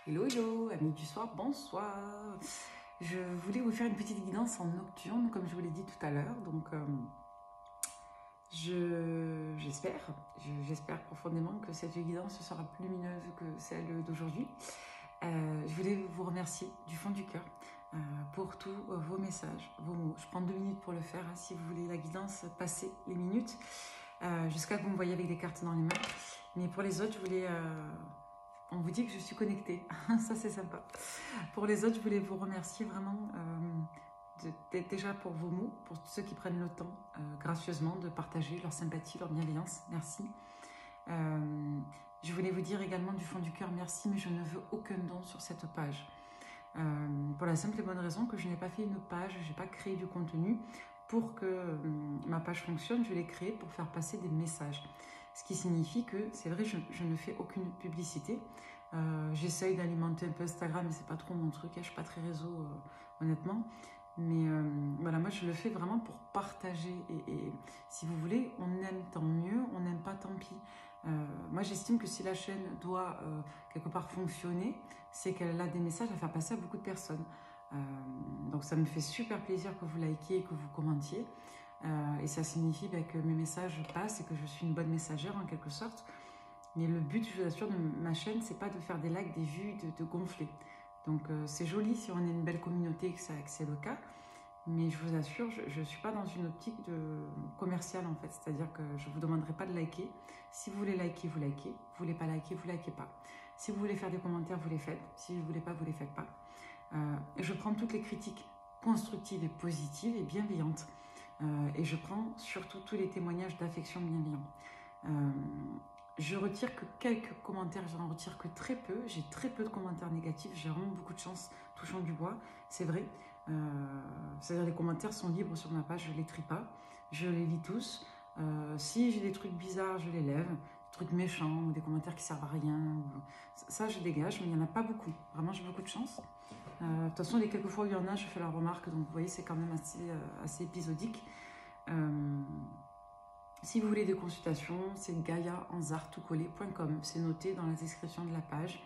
Hello, hello, amis du soir, bonsoir. Je voulais vous faire une petite guidance en nocturne, comme je vous l'ai dit tout à l'heure. Donc, j'espère profondément que cette guidance sera plus lumineuse que celle d'aujourd'hui. Je voulais vous remercier du fond du cœur pour tous vos messages, vos mots. Je prends 2 minutes pour le faire, hein, si vous voulez la guidance, passez les minutes jusqu'à ce que vous me voyez avec des cartes dans les mains. Mais pour les autres, je voulais... on vous dit que je suis connectée, ça c'est sympa. Pour les autres, je voulais vous remercier vraiment déjà pour vos mots, pour tous ceux qui prennent le temps gracieusement de partager leur sympathie, leur bienveillance. Merci. Je voulais vous dire également du fond du cœur merci, mais je ne veux aucun don sur cette page. Pour la simple et bonne raison que je n'ai pas fait une page, je n'ai pas créé du contenu pour que ma page fonctionne, je l'ai créée pour faire passer des messages. Ce qui signifie que, c'est vrai, je ne fais aucune publicité. J'essaye d'alimenter un peu Instagram, mais c'est pas trop mon truc, hein, je suis pas très réseau, honnêtement. Mais voilà, moi je le fais vraiment pour partager. Et si vous voulez, on aime tant mieux, on n'aime pas tant pis. Moi j'estime que si la chaîne doit quelque part fonctionner, c'est qu'elle a des messages à faire passer à beaucoup de personnes. Donc ça me fait super plaisir que vous likiez et que vous commentiez. Et ça signifie que mes messages passent et que je suis une bonne messagère en quelque sorte. Mais le but, je vous assure, de ma chaîne, c'est pas de faire des likes, des vues, de gonfler. Donc c'est joli si on est une belle communauté et que c'est le cas. Mais je vous assure, je ne suis pas dans une optique commerciale en fait. C'est-à-dire que je ne vous demanderai pas de liker. Si vous voulez liker, vous likez. Vous voulez pas liker, vous likez pas. Si vous voulez faire des commentaires, vous les faites. Si vous ne voulez pas, vous les faites pas. Je prends toutes les critiques constructives et positives et bienveillantes. Et je prends surtout tous les témoignages d'affection bienveillants. Je retire que quelques commentaires, j'en retire que très peu. J'ai très peu de commentaires négatifs, j'ai vraiment beaucoup de chance, touchant du bois, c'est vrai. C'est-à-dire les commentaires sont libres sur ma page, je ne les trie pas, je les lis tous. Si j'ai des trucs bizarres, je les lève, des trucs méchants ou des commentaires qui ne servent à rien. Ça, je dégage, mais il n'y en a pas beaucoup. Vraiment, j'ai beaucoup de chance. De toute façon, les quelques fois où il y en a, je fais la remarque, donc vous voyez, c'est quand même assez épisodique. Si vous voulez des consultations, c'est gaiaanzartoutcollé.com. C'est noté dans la description de la page.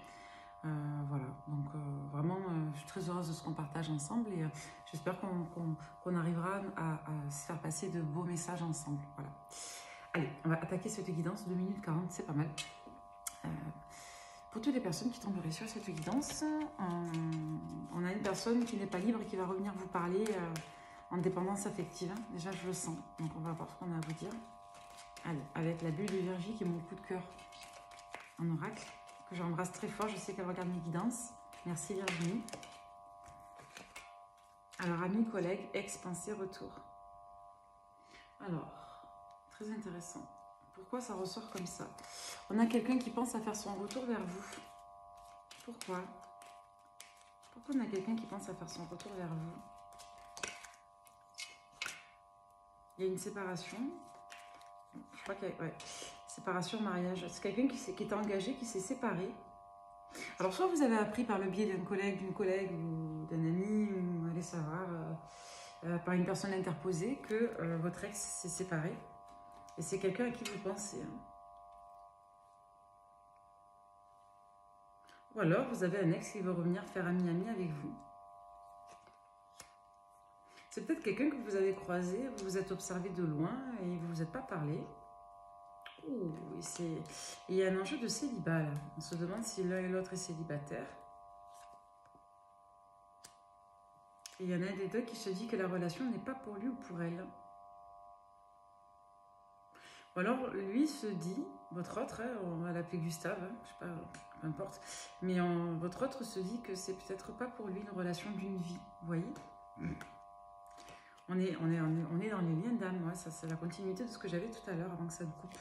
Voilà, donc vraiment, je suis très heureuse de ce qu'on partage ensemble et j'espère qu'on arrivera à se faire passer de beaux messages ensemble. Voilà. Allez, on va attaquer cette guidance, 2 minutes 40, c'est pas mal. Pour toutes les personnes qui tomberaient sur cette guidance, on a une personne qui n'est pas libre et qui va revenir vous parler en dépendance affective. Déjà, je le sens, donc on va voir ce qu'on a à vous dire. Allez, avec la bulle de Virgie qui est mon coup de cœur en oracle, que j'embrasse très fort, je sais qu'elle regarde mes guidances. Merci Virginie. Alors, amis, collègues, ex-pensée, retour. Alors, très intéressant. Pourquoi ça ressort comme ça? On a quelqu'un qui pense à faire son retour vers vous. Pourquoi? Pourquoi on a quelqu'un qui pense à faire son retour vers vous? Il y a une séparation. Je crois qu'il y a... Ouais. Séparation, mariage. C'est quelqu'un qui est engagé, qui s'est séparé. Alors, soit vous avez appris par le biais d'un collègue, d'une collègue ou d'un ami, ou allez savoir, par une personne interposée, que votre ex s'est séparé. Et c'est quelqu'un à qui vous pensez. Hein. Ou alors, vous avez un ex qui veut revenir faire ami-ami avec vous. C'est peut-être quelqu'un que vous avez croisé, vous vous êtes observé de loin et vous ne vous êtes pas parlé. Oh, et il y a un enjeu de célibat là. On se demande si l'un et l'autre est célibataire. Et il y en a un des deux qui se dit que la relation n'est pas pour lui ou pour elle. Ou alors lui se dit, votre autre, hein, on va l'appeler Gustave, hein, je sais pas, peu importe, mais votre autre se dit que c'est peut-être pas pour lui une relation d'une vie, vous voyez? On est dans les liens d'âme, ouais, ça c'est la continuité de ce que j'avais tout à l'heure avant que ça me coupe.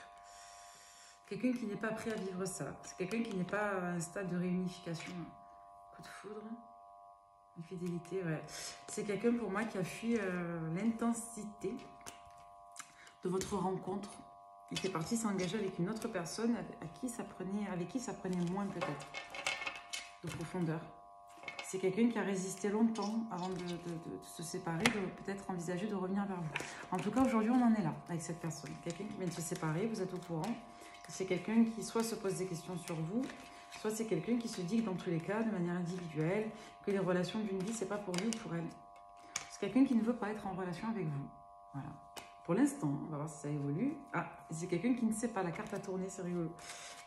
Quelqu'un qui n'est pas prêt à vivre ça, c'est quelqu'un qui n'est pas à un stade de réunification. Coup de foudre, infidélité, ouais. C'est quelqu'un pour moi qui a fui l'intensité de votre rencontre. Il était parti s'engager avec une autre personne avec qui ça prenait moins peut-être de profondeur. C'est quelqu'un qui a résisté longtemps avant de se séparer, de peut-être envisager de revenir vers vous. En tout cas, aujourd'hui, on en est là avec cette personne. Quelqu'un qui vient de se séparer, vous êtes au courant. C'est quelqu'un qui soit se pose des questions sur vous, Soit c'est quelqu'un qui se dit que dans tous les cas, de manière individuelle, que les relations d'une vie, c'est pas pour lui ou pour elle. C'est quelqu'un qui ne veut pas être en relation avec vous. Voilà. Pour l'instant, on va voir si ça évolue. Ah, c'est quelqu'un qui ne sait pas, la carte a tourné, c'est rigolo.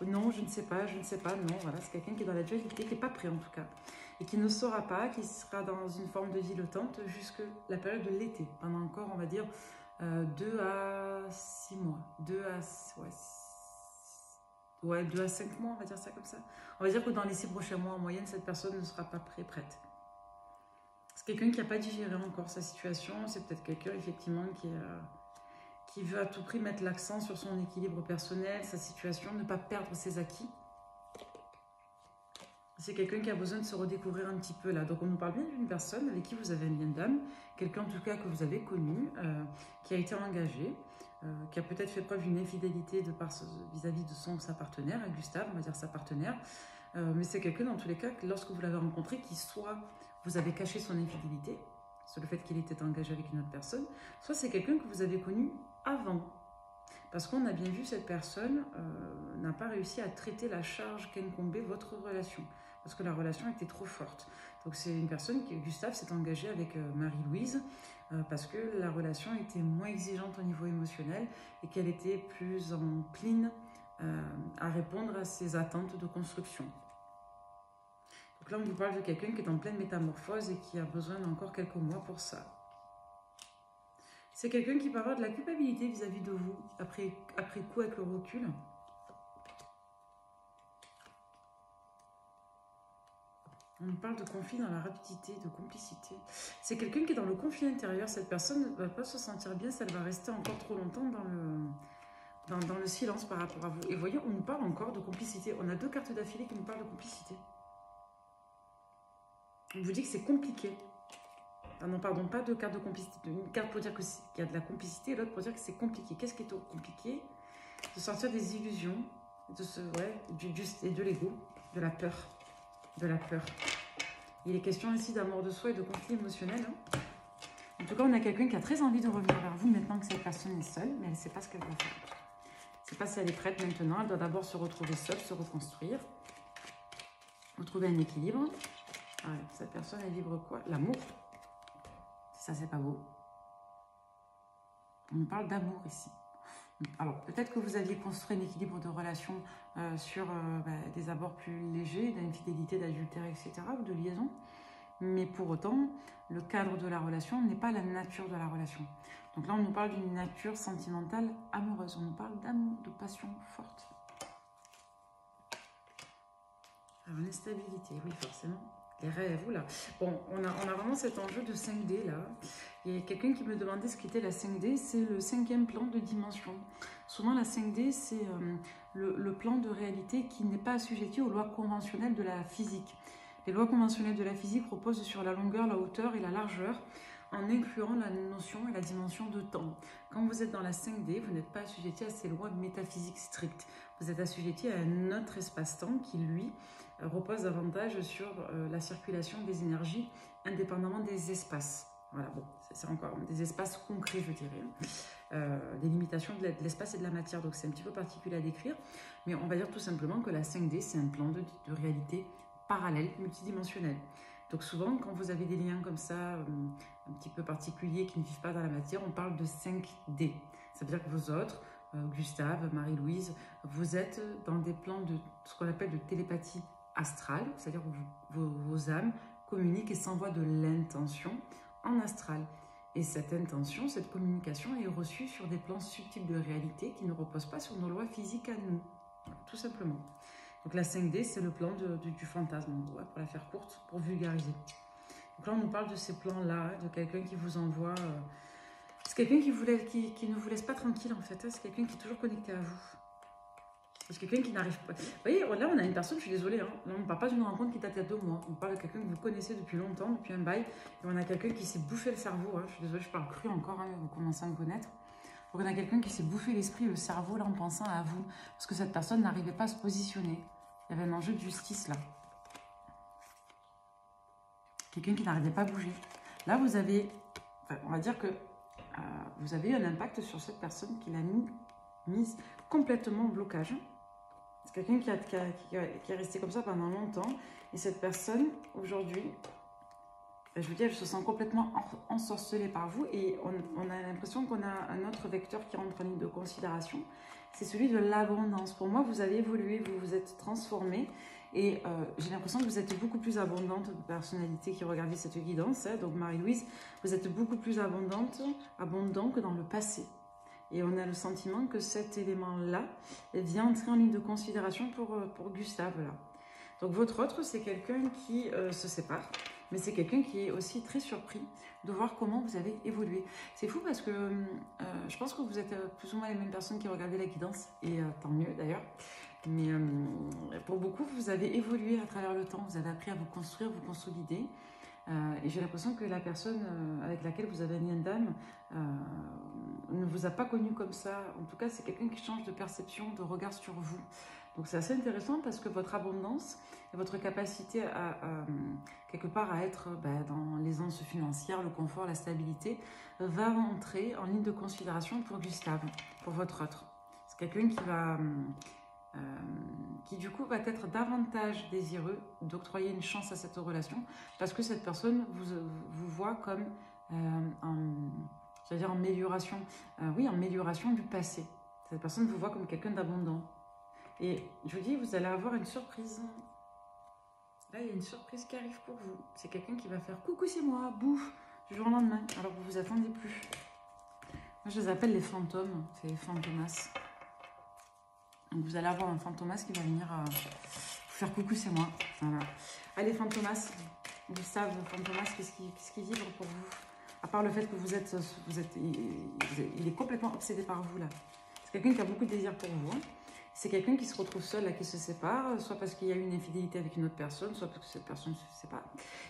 Non, je ne sais pas, non, voilà, c'est quelqu'un qui est dans la dualité, qui n'est pas prêt en tout cas. Et qui ne saura pas, qui sera dans une forme de dilettante jusqu'à la période de l'été. Pendant encore, on va dire, 2 à 6 mois. 2 à 5 mois, on va dire ça comme ça. On va dire que dans les 6 prochains mois, en moyenne, cette personne ne sera pas prête. C'est quelqu'un qui n'a pas digéré encore sa situation. C'est peut-être quelqu'un, effectivement, qui veut à tout prix mettre l'accent sur son équilibre personnel, sa situation, ne pas perdre ses acquis. C'est quelqu'un qui a besoin de se redécouvrir un petit peu là. Donc on nous parle bien d'une personne avec qui vous avez un lien d'âme, quelqu'un en tout cas que vous avez connu, qui a été engagé, qui a peut-être fait preuve d'une infidélité vis-à-vis de son ou sa partenaire, à Gustave, on va dire sa partenaire. Mais c'est quelqu'un dans tous les cas, lorsque vous l'avez rencontré, qui soit vous avez caché son infidélité, sur le fait qu'il était engagé avec une autre personne, soit c'est quelqu'un que vous avez connu avant. Parce qu'on a bien vu, cette personne n'a pas réussi à traiter la charge qu'incombait votre relation. Parce que la relation était trop forte. Donc c'est une personne qui, Gustave, s'est engagé avec Marie-Louise parce que la relation était moins exigeante au niveau émotionnel et qu'elle était plus encline à répondre à ses attentes de construction. Donc là, on vous parle de quelqu'un qui est en pleine métamorphose et qui a besoin d'encore quelques mois pour ça. C'est quelqu'un qui peut avoir de la culpabilité vis-à-vis de vous, après coup, avec le recul. On nous parle de conflit dans la rapidité, de complicité. C'est quelqu'un qui est dans le conflit intérieur. Cette personne ne va pas se sentir bien si elle va rester encore trop longtemps dans le silence par rapport à vous. Et voyez, on nous parle encore de complicité. On a 2 cartes d'affilée qui nous parlent de complicité. On vous dit que c'est compliqué. Ah non, pardon, pas 2 cartes de complicité. Une carte pour dire qu'il y a de la complicité et l'autre pour dire que c'est compliqué. Qu'est-ce qui est compliqué? De sortir des illusions, et de l'ego, de la peur. De la peur. Il est question ici d'amour de soi et de conflit émotionnel. Hein. En tout cas, on a quelqu'un qui a très envie de revenir vers vous maintenant que cette personne est seule, mais elle ne sait pas ce qu'elle doit faire. Elle ne sait pas si elle est prête maintenant. Elle doit d'abord se retrouver seule, se reconstruire, retrouver un équilibre. Ah ouais, cette personne, elle vibre quoi? L'amour. Ça, c'est pas beau. On nous parle d'amour ici. Alors, peut-être que vous aviez construit un équilibre de relation sur des abords plus légers, d'infidélité, d'adultère, etc., ou de liaison. Mais pour autant, le cadre de la relation n'est pas la nature de la relation. Donc là, on nous parle d'une nature sentimentale amoureuse. On nous parle d'amour, de passion forte. Alors, l'instabilité, oui, forcément. Les rêves, oula. Bon, on a vraiment cet enjeu de 5D, là. Il y a quelqu'un qui me demandait ce qu'était la 5D. C'est le 5e plan de dimension. Souvent, la 5D, c'est le plan de réalité qui n'est pas assujetti aux lois conventionnelles de la physique. Les lois conventionnelles de la physique reposent sur la longueur, la hauteur et la largeur, en incluant la notion et la dimension de temps. Quand vous êtes dans la 5D, vous n'êtes pas assujetti à ces lois métaphysiques strictes. Vous êtes assujetti à un autre espace-temps qui, lui, repose davantage sur la circulation des énergies indépendamment des espaces. Voilà, bon, c'est encore des espaces concrets, je dirais, des limitations de l'espace et de la matière, donc c'est un petit peu particulier à décrire, mais on va dire tout simplement que la 5D, c'est un plan de réalité parallèle, multidimensionnel. Donc souvent, quand vous avez des liens comme ça, un petit peu particuliers, qui ne vivent pas dans la matière, on parle de 5D. Ça veut dire que vous autres, Gustave, Marie-Louise, vous êtes dans des plans de ce qu'on appelle de télépathie astrale, c'est-à-dire que vos âmes communiquent et s'envoient de l'intention en astral. Et cette intention, cette communication est reçue sur des plans subtils de réalité qui ne reposent pas sur nos lois physiques à nous, voilà, tout simplement. Donc la 5D, c'est le plan du fantasme, en gros, pour la faire courte, pour vulgariser. Donc là, on nous parle de ces plans-là, de quelqu'un qui vous envoie... c'est quelqu'un qui ne vous laisse pas tranquille, en fait. Hein, c'est quelqu'un qui est toujours connecté à vous. C'est quelqu'un qui n'arrive pas... Vous voyez, là, on a une personne, je suis désolée, hein, là, on ne parle pas d'une rencontre qui date il y a 2 mois. On parle de quelqu'un que vous connaissez depuis longtemps, depuis un bail. Et on a quelqu'un qui s'est bouffé le cerveau. Hein, je suis désolée, je parle cru encore, hein, vous commencez à me connaître. Donc on a quelqu'un qui s'est bouffé l'esprit, le cerveau, là, en pensant à vous. Parce que cette personne n'arrivait pas à se positionner. Il y avait un enjeu de justice, là. Quelqu'un qui n'arrivait pas à bouger. Là, vous avez... Enfin, on va dire que vous avez eu un impact sur cette personne qui l'a mise complètement en blocage. C'est quelqu'un qui est resté comme ça pendant longtemps. Et cette personne, aujourd'hui, je vous dis, elle se sent complètement ensorcelée par vous. Et on a l'impression qu'on a un autre vecteur qui rentre en ligne de considération. C'est celui de l'abondance. Pour moi, vous avez évolué, vous vous êtes transformé. Et j'ai l'impression que vous êtes beaucoup plus abondante de personnalité qui regardait cette guidance. Hein. Donc Marie-Louise, vous êtes beaucoup plus abondant que dans le passé. Et on a le sentiment que cet élément-là vient entrer en ligne de considération pour Gustave. Là. Donc votre autre, c'est quelqu'un qui se sépare, mais c'est quelqu'un qui est aussi très surpris de voir comment vous avez évolué. C'est fou parce que je pense que vous êtes plus ou moins les mêmes personnes qui regardaient la guidance, et tant mieux d'ailleurs. Mais pour beaucoup, vous avez évolué à travers le temps, vous avez appris à vous construire, vous consolider. Et j'ai l'impression que la personne avec laquelle vous avez un lien d'âme ne vous a pas connu comme ça. En tout cas, c'est quelqu'un qui change de perception, de regard sur vous. Donc c'est assez intéressant parce que votre abondance et votre capacité à quelque part à être dans l'aisance financière, le confort, la stabilité, va entrer en ligne de considération pour Gustave, pour votre autre. C'est quelqu'un qui du coup va être davantage désireux d'octroyer une chance à cette relation parce que cette personne vous voit comme en amélioration, en amélioration du passé. Cette personne vous voit comme quelqu'un d'abondant. Et je vous dis, vous allez avoir une surprise. Là, il y a une surprise qui arrive pour vous. C'est quelqu'un qui va faire « Coucou, c'est moi !» bouf, du jour au lendemain, alors que vous vous attendez plus. Moi, je les appelle les fantômes, c'est les fantomas. Donc, vous allez avoir un fantomas qui va venir vous faire « Coucou, c'est moi !» Voilà. Allez, fantomas, Gustave, fantomas, qu'est-ce qui vibre pour vous? À part le fait que il est complètement obsédé par vous, là. C'est quelqu'un qui a beaucoup de désir pour vous, hein. C'est quelqu'un qui se retrouve seul, là, qui se sépare, soit parce qu'il y a eu une infidélité avec une autre personne, soit parce que cette personne se sépare.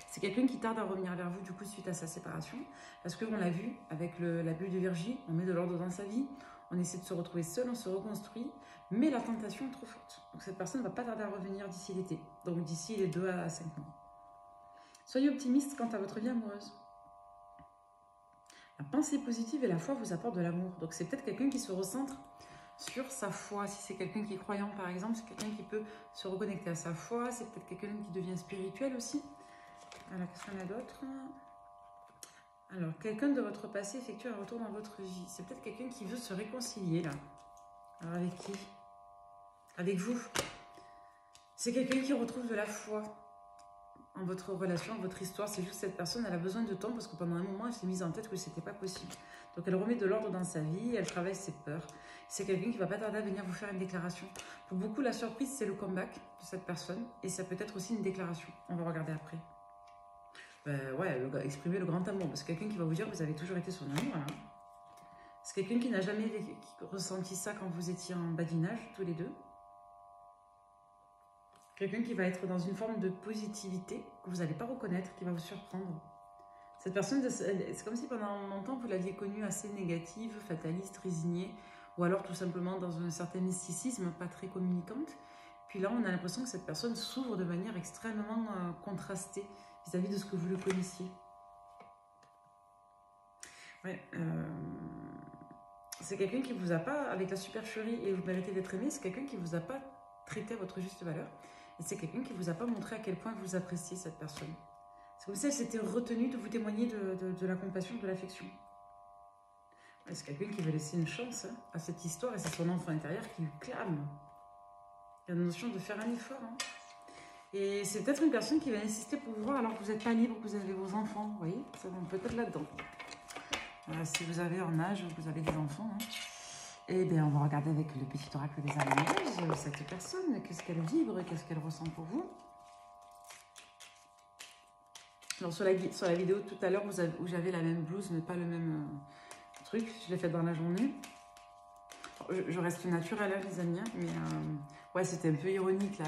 C'est quelqu'un qui tarde à revenir vers vous, du coup, suite à sa séparation. Parce qu'on l'a vu, avec la bulle de Virgie, on met de l'ordre dans sa vie, on essaie de se retrouver seul, on se reconstruit, mais la tentation est trop forte. Donc cette personne ne va pas tarder à revenir d'ici l'été, donc d'ici les 2 à 5 mois. Soyez optimiste quant à votre vie amoureuse. La pensée positive et la foi vous apportent de l'amour. Donc c'est peut-être quelqu'un qui se recentre sur sa foi. Si c'est quelqu'un qui est croyant, par exemple, c'est quelqu'un qui peut se reconnecter à sa foi. C'est peut-être quelqu'un qui devient spirituel aussi. Alors, qu'est-ce qu'on a d'autre? Alors, quelqu'un de votre passé effectue un retour dans votre vie. C'est peut-être quelqu'un qui veut se réconcilier, là. Alors, avec qui? Avec vous. C'est quelqu'un qui retrouve de la foi en votre relation, en votre histoire. C'est juste que cette personne, elle a besoin de temps parce que pendant un moment, elle s'est mise en tête que ce n'était pas possible. Donc, elle remet de l'ordre dans sa vie, elle travaille ses peurs. C'est quelqu'un qui ne va pas tarder à venir vous faire une déclaration. Pour beaucoup, la surprise, c'est le comeback de cette personne. Et ça peut être aussi une déclaration. On va regarder après. Exprimer le grand amour. C'est quelqu'un qui va vous dire que vous avez toujours été son amour. Hein. C'est quelqu'un qui n'a jamais ressenti ça quand vous étiez en badinage, tous les deux. Quelqu'un qui va être dans une forme de positivité que vous n'allez pas reconnaître, qui va vous surprendre. Cette personne, c'est comme si pendant longtemps, vous l'aviez connue assez négative, fataliste, résignée, ou alors tout simplement dans un certain mysticisme, pas très communicante. Puis là, on a l'impression que cette personne s'ouvre de manière extrêmement contrastée vis-à-vis de ce que vous le connaissiez. Ouais, c'est quelqu'un qui vous a pas, avec la supercherie et vous méritez d'être aimé, c'est quelqu'un qui vous a pas traité à votre juste valeur. Et c'est quelqu'un qui vous a pas montré à quel point vous appréciez cette personne. C'est comme si elle s'était retenue de vous témoigner de la compassion, de l'affection. Ouais, c'est quelqu'un qui veut laisser une chance à cette histoire et c'est son enfant intérieur qui lui clame. Il y a la notion de faire un effort. Hein. Et c'est peut-être une personne qui va insister pour vous voir alors que vous n'êtes pas libre, que vous avez vos enfants. Vous voyez, ça va peut-être là-dedans. Si vous avez un âge, que vous avez des enfants. Hein. Eh bien, on va regarder avec le petit oracle des amoureuses, cette personne, qu'est-ce qu'elle vibre, qu'est-ce qu'elle ressent pour vous. Alors, sur la vidéo tout à l'heure, où j'avais la même blouse, mais pas le même truc, je l'ai faite dans la journée. Je reste naturelle, hein, les amis, mais ouais, c'était un peu ironique, là,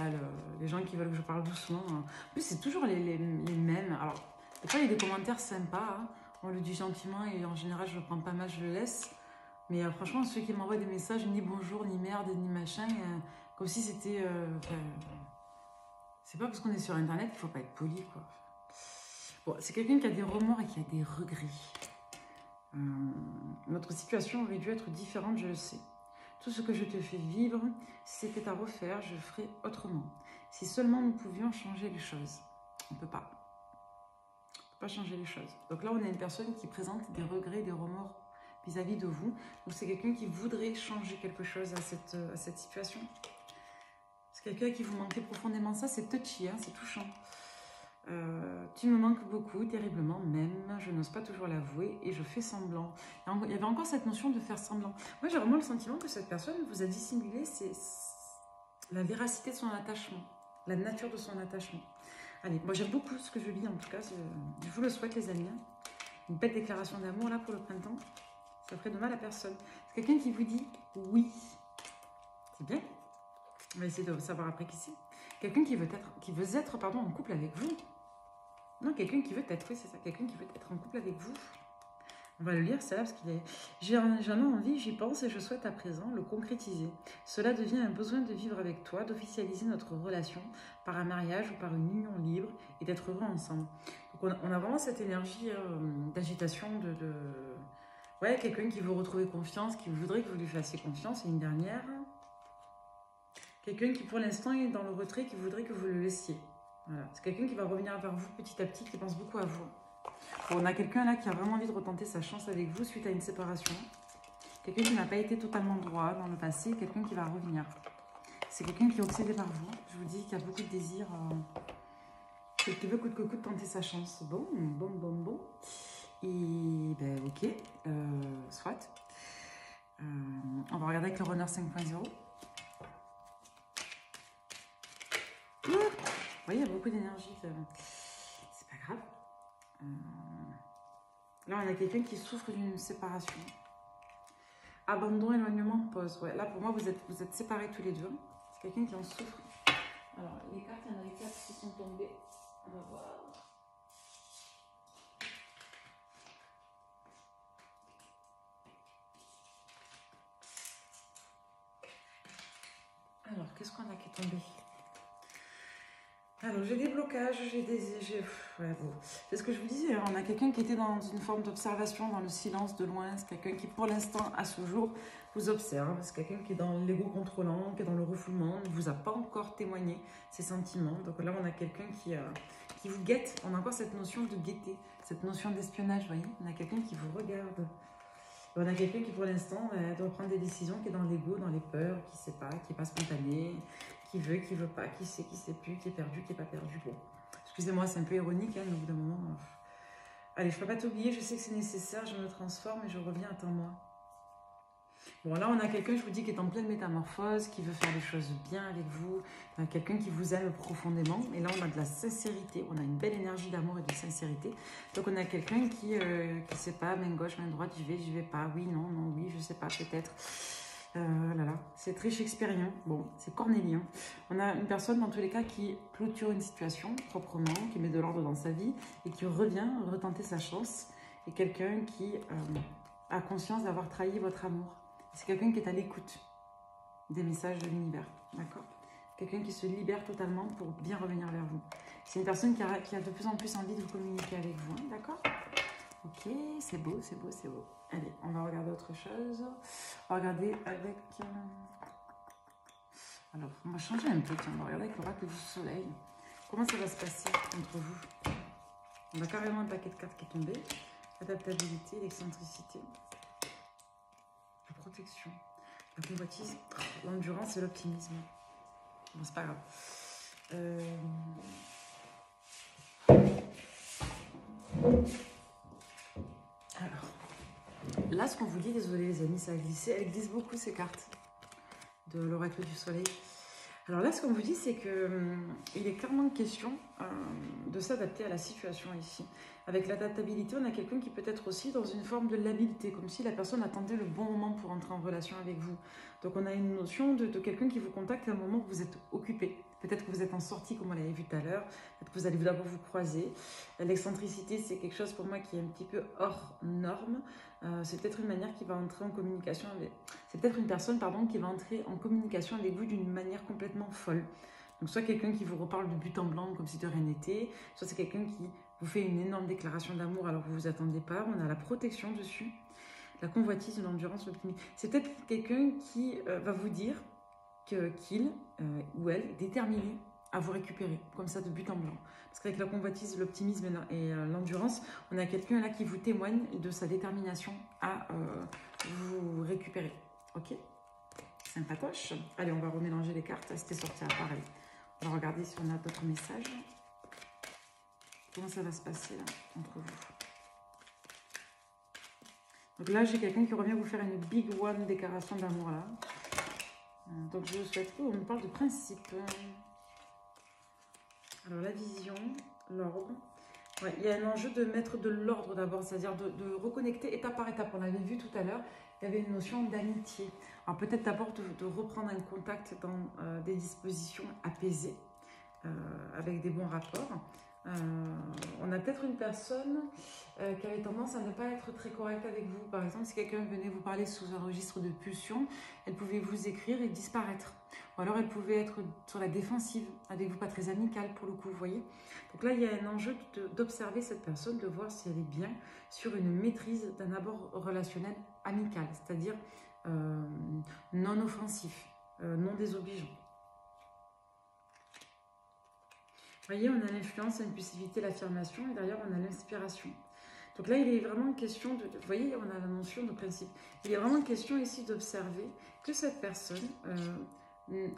les gens qui veulent que je parle doucement. En plus, c'est toujours les mêmes. Alors, des fois, il y a des commentaires sympas, hein. On le dit gentiment et en général, je le prends pas mal, je le laisse. Mais franchement, ceux qui m'envoient des messages, ni bonjour, ni merde, ni machin, comme si c'était... c'est pas parce qu'on est sur Internet qu'il faut pas être poli, quoi. Bon, c'est quelqu'un qui a des remords et qui a des regrets. Notre situation aurait dû être différente, je le sais. Tout ce que je te fais vivre, si c'était à refaire, je ferais autrement. Si seulement nous pouvions changer les choses. On ne peut pas. On ne peut pas changer les choses. Donc là, on a une personne qui présente des regrets, des remords vis-à-vis de vous. Donc c'est quelqu'un qui voudrait changer quelque chose à cette situation. C'est quelqu'un qui vous manquait profondément. Ça, c'est touchy, hein, c'est touchant. Tu me manques beaucoup, terriblement même, je n'ose pas toujours l'avouer et je fais semblant. Il y avait encore cette notion de faire semblant. Moi, j'ai vraiment le sentiment que cette personne vous a dissimulé la véracité de son attachement, la nature de son attachement. Allez, moi j'aime beaucoup ce que je lis en tout cas, je vous le souhaite les amis. Une belle déclaration d'amour là pour le printemps, ça ferait de mal à personne. C'est quelqu'un qui vous dit oui. C'est bien. On va essayer de savoir après qui c'est. Quelqu'un qui veut être en couple avec vous. Non, quelqu'un qui veut être, oui c'est ça, quelqu'un qui veut être en couple avec vous. On va le lire, c'est là, parce qu'il est... J'en ai envie, j'y pense et je souhaite à présent le concrétiser. Cela devient un besoin de vivre avec toi, d'officialiser notre relation par un mariage ou par une union libre et d'être heureux ensemble. Donc on a vraiment cette énergie d'agitation, ouais, quelqu'un qui veut retrouver confiance, qui voudrait que vous lui fassiez confiance. Et une dernière, quelqu'un qui pour l'instant est dans le retrait, qui voudrait que vous le laissiez. Voilà. C'est quelqu'un qui va revenir vers vous petit à petit, qui pense beaucoup à vous. Bon, on a quelqu'un là qui a vraiment envie de retenter sa chance avec vous suite à une séparation. Quelqu'un qui n'a pas été totalement droit dans le passé, quelqu'un qui va revenir. C'est quelqu'un qui est obsédé par vous. Je vous dis qu'il y a beaucoup de désir. Qui veut coûte que coûte tenter sa chance. Bon. Et ben ok, soit. On va regarder avec le runner 5.0. Vous voyez, il y a beaucoup d'énergie. C'est pas grave. Là, on a quelqu'un qui souffre d'une séparation. Abandon, éloignement, pause. Ouais, là, pour moi, vous êtes séparés tous les deux. C'est quelqu'un qui en souffre. Alors, les cartes, il y en a les 4 qui sont tombées. On va voir. Alors, qu'est-ce qu'on a qui est tombé? Alors, j'ai des blocages, ouais, bon. C'est ce que je vous disais, hein, on a quelqu'un qui était dans une forme d'observation, dans le silence, de loin. C'est quelqu'un qui, pour l'instant, à ce jour, vous observe. C'est quelqu'un qui est dans l'ego contrôlant, qui est dans le refoulement, ne vous a pas encore témoigné ses sentiments. Donc là, on a quelqu'un qui vous guette. On a encore cette notion de guetter, cette notion d'espionnage, vous voyez. On a quelqu'un qui vous regarde. On a quelqu'un qui, pour l'instant, doit prendre des décisions, qui est dans l'ego, dans les peurs, qui ne sait pas, qui n'est pas spontané, qui veut pas, qui sait plus, qui est perdu, qui n'est pas perdu. Bon, excusez-moi, c'est un peu ironique, hein, mais au bout d'un moment... Allez, je ne peux pas t'oublier, je sais que c'est nécessaire, je me transforme et je reviens, attends-moi. Bon, là, on a quelqu'un, je vous dis, qui est en pleine métamorphose, qui veut faire les choses bien avec vous, quelqu'un qui vous aime profondément. Et là, on a de la sincérité, on a une belle énergie d'amour et de sincérité. Donc, on a quelqu'un qui ne sait pas, main gauche, main droite, j'y vais pas, oui, non, oui, je sais pas, peut-être. Là, c'est très shakespearien, bon, c'est cornélien. On a une personne, dans tous les cas, qui clôture une situation proprement, qui met de l'ordre dans sa vie et qui revient retenter sa chance. Et quelqu'un qui a conscience d'avoir trahi votre amour. C'est quelqu'un qui est à l'écoute des messages de l'univers, d'accord? Quelqu'un qui se libère totalement pour bien revenir vers vous. C'est une personne qui a de plus en plus envie de communiquer avec vous, hein, d'accord? Ok, c'est beau, c'est beau, c'est beau. Allez, on va regarder autre chose. On va regarder avec... Alors, on va changer un peu, tiens, on va regarder avec l'oracle du soleil. Comment ça va se passer entre vous? On a carrément un paquet de cartes qui est tombé. L'adaptabilité, l'excentricité. La protection, la convoitise, l'endurance et l'optimisme. Bon, c'est pas grave. Alors, là, ce qu'on vous dit, désolé les amis, ça a glissé. Elle glisse beaucoup ces cartes de l'oracle du soleil. Alors là, ce qu'on vous dit, c'est qu'il est clairement question de s'adapter à la situation ici. Avec l'adaptabilité, on a quelqu'un qui peut être aussi dans une forme de labilité, comme si la personne attendait le bon moment pour entrer en relation avec vous. Donc on a une notion de quelqu'un qui vous contacte à un moment où vous êtes occupé. Peut-être que vous êtes en sortie, comme on l'avait vu tout à l'heure. Peut-être que vous allez d'abord vous croiser. L'excentricité, c'est quelque chose pour moi qui est un petit peu hors norme. C'est peut-être une manière qui va entrer en communication avec... C'est peut-être une personne, pardon, qui va entrer en communication avec vous d'une manière complètement folle. Donc soit quelqu'un qui vous reparle de but en blanc comme si de rien n'était, soit c'est quelqu'un qui vous fait une énorme déclaration d'amour alors que vous ne vous attendez pas. On a la protection dessus. la convoitise, de l'endurance, l'optimisme. C'est peut-être quelqu'un qui va vous dire qu'il ou elle est déterminé à vous récupérer, comme ça de but en blanc. Parce qu'avec la convoitise, l'optimisme et l'endurance, on a quelqu'un là qui vous témoigne de sa détermination à vous récupérer. Ok? Sympatoche. Allez, on va remélanger les cartes. C'était sorti à pareil. On va regarder si on a d'autres messages. Comment ça va se passer là, entre vous? Donc là, j'ai quelqu'un qui revient vous faire une big one déclaration d'amour là. Donc je souhaite que on me parle de principe. Alors la vision, l'ordre. Ouais, il y a un enjeu de mettre de l'ordre d'abord, c'est-à-dire de reconnecter étape par étape. On l'avait vu tout à l'heure, il y avait une notion d'amitié. Alors peut-être d'abord de reprendre un contact dans des dispositions apaisées, avec des bons rapports. On a peut-être une personne qui avait tendance à ne pas être très correcte avec vous. Par exemple, si quelqu'un venait vous parler sous un registre de pulsion, elle pouvait vous écrire et disparaître. Ou alors elle pouvait être sur la défensive, avec vous, pas très amicale pour le coup, vous voyez. Donc là, il y a un enjeu d'observer cette personne, de voir si elle est bien sur une maîtrise d'un abord relationnel amical, c'est-à-dire non offensif, non désobligeant. Vous voyez, on a l'influence, l'impulsivité, l'affirmation, et derrière, on a l'inspiration. Donc là, il est vraiment question de... Vous voyez, on a la notion de principe. Il est vraiment question ici d'observer que cette personne,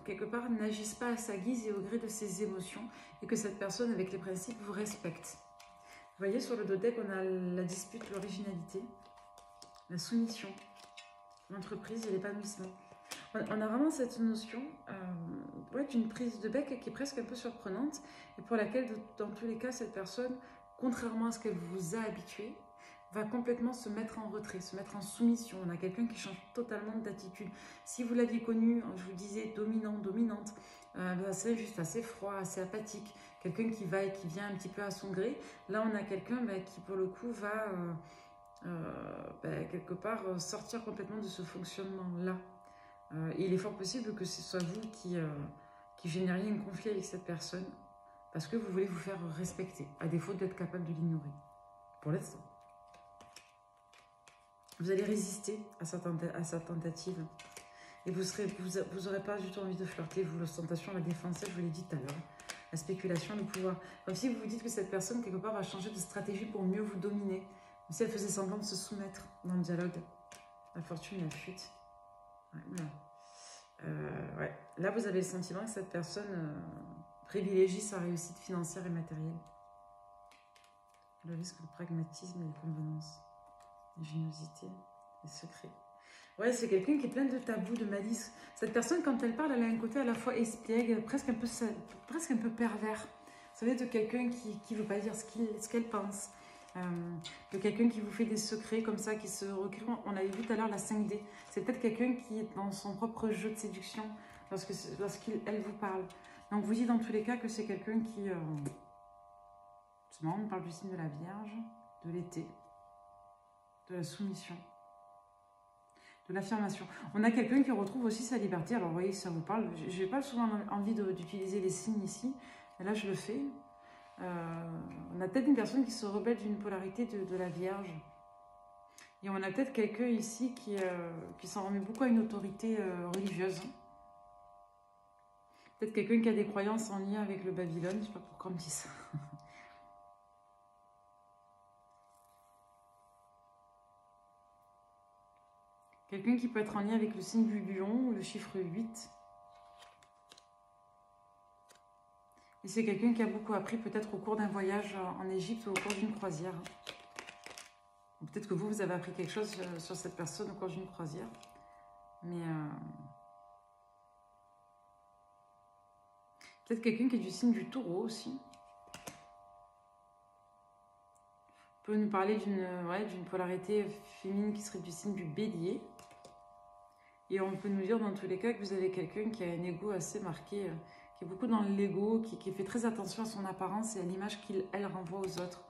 quelque part, n'agisse pas à sa guise et au gré de ses émotions, et que cette personne, avec les principes, vous respecte. Vous voyez, sur le dos deck, on a la dispute, l'originalité, la soumission, l'entreprise et l'épanouissement. On a vraiment cette notion d'une prise de bec qui est presque un peu surprenante et pour laquelle, dans tous les cas, cette personne, contrairement à ce qu'elle vous a habitué, va complètement se mettre en retrait, se mettre en soumission. On a quelqu'un qui change totalement d'attitude. Si vous l'aviez connu, je vous disais, dominant, dominante, c'est juste assez froid, assez apathique, quelqu'un qui va et qui vient un petit peu à son gré. Là, on a quelqu'un qui, pour le coup, va quelque part sortir complètement de ce fonctionnement-là. Il est fort possible que ce soit vous qui génériez un conflit avec cette personne parce que vous voulez vous faire respecter, à défaut d'être capable de l'ignorer, pour l'instant. Vous allez résister à sa tentative et vous n'aurez pas du tout envie de flirter, vous, l'ostentation, la défense, je vous l'ai dit tout à l'heure, la spéculation, le pouvoir. Comme si vous vous dites que cette personne, quelque part, va changer de stratégie pour mieux vous dominer, comme si elle faisait semblant de se soumettre dans le dialogue. La fortune, la fuite. Ouais, voilà. Ouais. Là, vous avez le sentiment que cette personne privilégie sa réussite financière et matérielle. Le risque, le pragmatisme et les convenances. L'ingéniosité, les secrets. Ouais, c'est quelqu'un qui est plein de tabous, de malice. Cette personne, quand elle parle, elle a un côté à la fois espiègle, presque un peu pervers. Vous savez, de quelqu'un qui ne veut pas dire ce qu'elle pense. De quelqu'un qui vous fait des secrets comme ça, qui se recule. On avait vu tout à l'heure la 5D. C'est peut-être quelqu'un qui est dans son propre jeu de séduction lorsqu'elle vous parle. Donc vous dites dans tous les cas que c'est quelqu'un qui... c'est marrant, on parle du signe de la Vierge, de l'été, de la soumission, de l'affirmation. On a quelqu'un qui retrouve aussi sa liberté. Alors vous voyez, ça vous parle. Je n'ai pas souvent envie d'utiliser les signes ici, mais là je le fais. On a peut-être une personne qui se rebelle d'une polarité de la Vierge. Et on a peut-être quelqu'un ici qui s'en remet beaucoup à une autorité religieuse. Peut-être quelqu'un qui a des croyances en lien avec le Babylone. Je ne sais pas pourquoi on me dit ça. Quelqu'un qui peut être en lien avec le signe du lion ou le chiffre 8. Et c'est quelqu'un qui a beaucoup appris peut-être au cours d'un voyage en Égypte ou au cours d'une croisière. Peut-être que vous avez appris quelque chose sur cette personne au cours d'une croisière. Mais peut-être quelqu'un qui est du signe du taureau aussi. On peut nous parler d'une polarité féminine qui serait du signe du bélier. Et on peut nous dire dans tous les cas que vous avez quelqu'un qui a un ego assez marqué, qui est beaucoup dans l'ego, qui fait très attention à son apparence et à l'image qu'elle renvoie aux autres.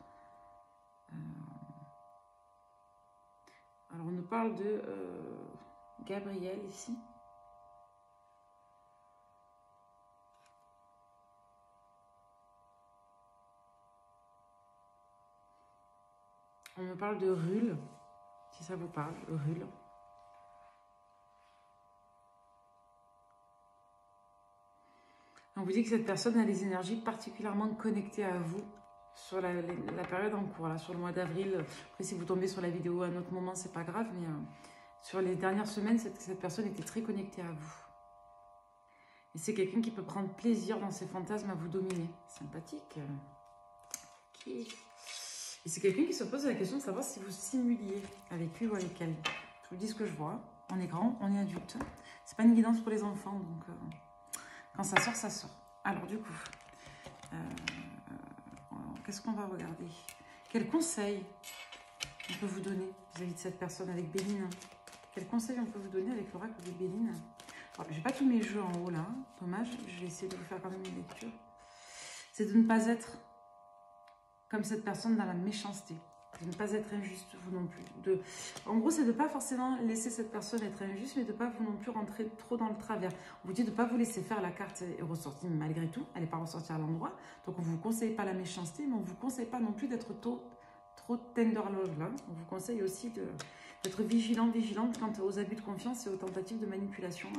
Alors on nous parle de Gabriel ici. On me parle de Rule. si ça vous parle, Rul. On vous dit que cette personne a des énergies particulièrement connectées à vous sur la période en cours, là, sur le mois d'avril. Après, si vous tombez sur la vidéo à un autre moment, c'est pas grave, mais sur les dernières semaines, cette personne était très connectée à vous. Et c'est quelqu'un qui peut prendre plaisir dans ses fantasmes à vous dominer. Sympathique. Ok. Et c'est quelqu'un qui se pose la question de savoir si vous simuliez avec lui ou avec elle. Je vous dis ce que je vois. On est grand, on est adulte. C'est pas une guidance pour les enfants, donc quand ça sort, ça sort. Alors du coup, qu'est-ce qu'on va regarder? Quel conseil on peut vous donner vis-à-vis de cette personne avec Béline? Quel conseil on peut vous donner avec l'oracle de Béline? Je n'ai pas tous mes jeux en haut là, dommage, je vais essayer de vous faire quand même une lecture. C'est de ne pas être comme cette personne dans la méchanceté, de ne pas être injuste, vous non plus. En gros, c'est de ne pas forcément laisser cette personne être injuste, mais de ne pas vous non plus rentrer trop dans le travers. On vous dit de ne pas vous laisser faire, la carte est ressortie, mais malgré tout, elle n'est pas ressortie à l'endroit. Donc, on ne vous conseille pas la méchanceté, mais on ne vous conseille pas non plus d'être trop tender love là. On vous conseille aussi d'être vigilante quant aux abus de confiance et aux tentatives de manipulation.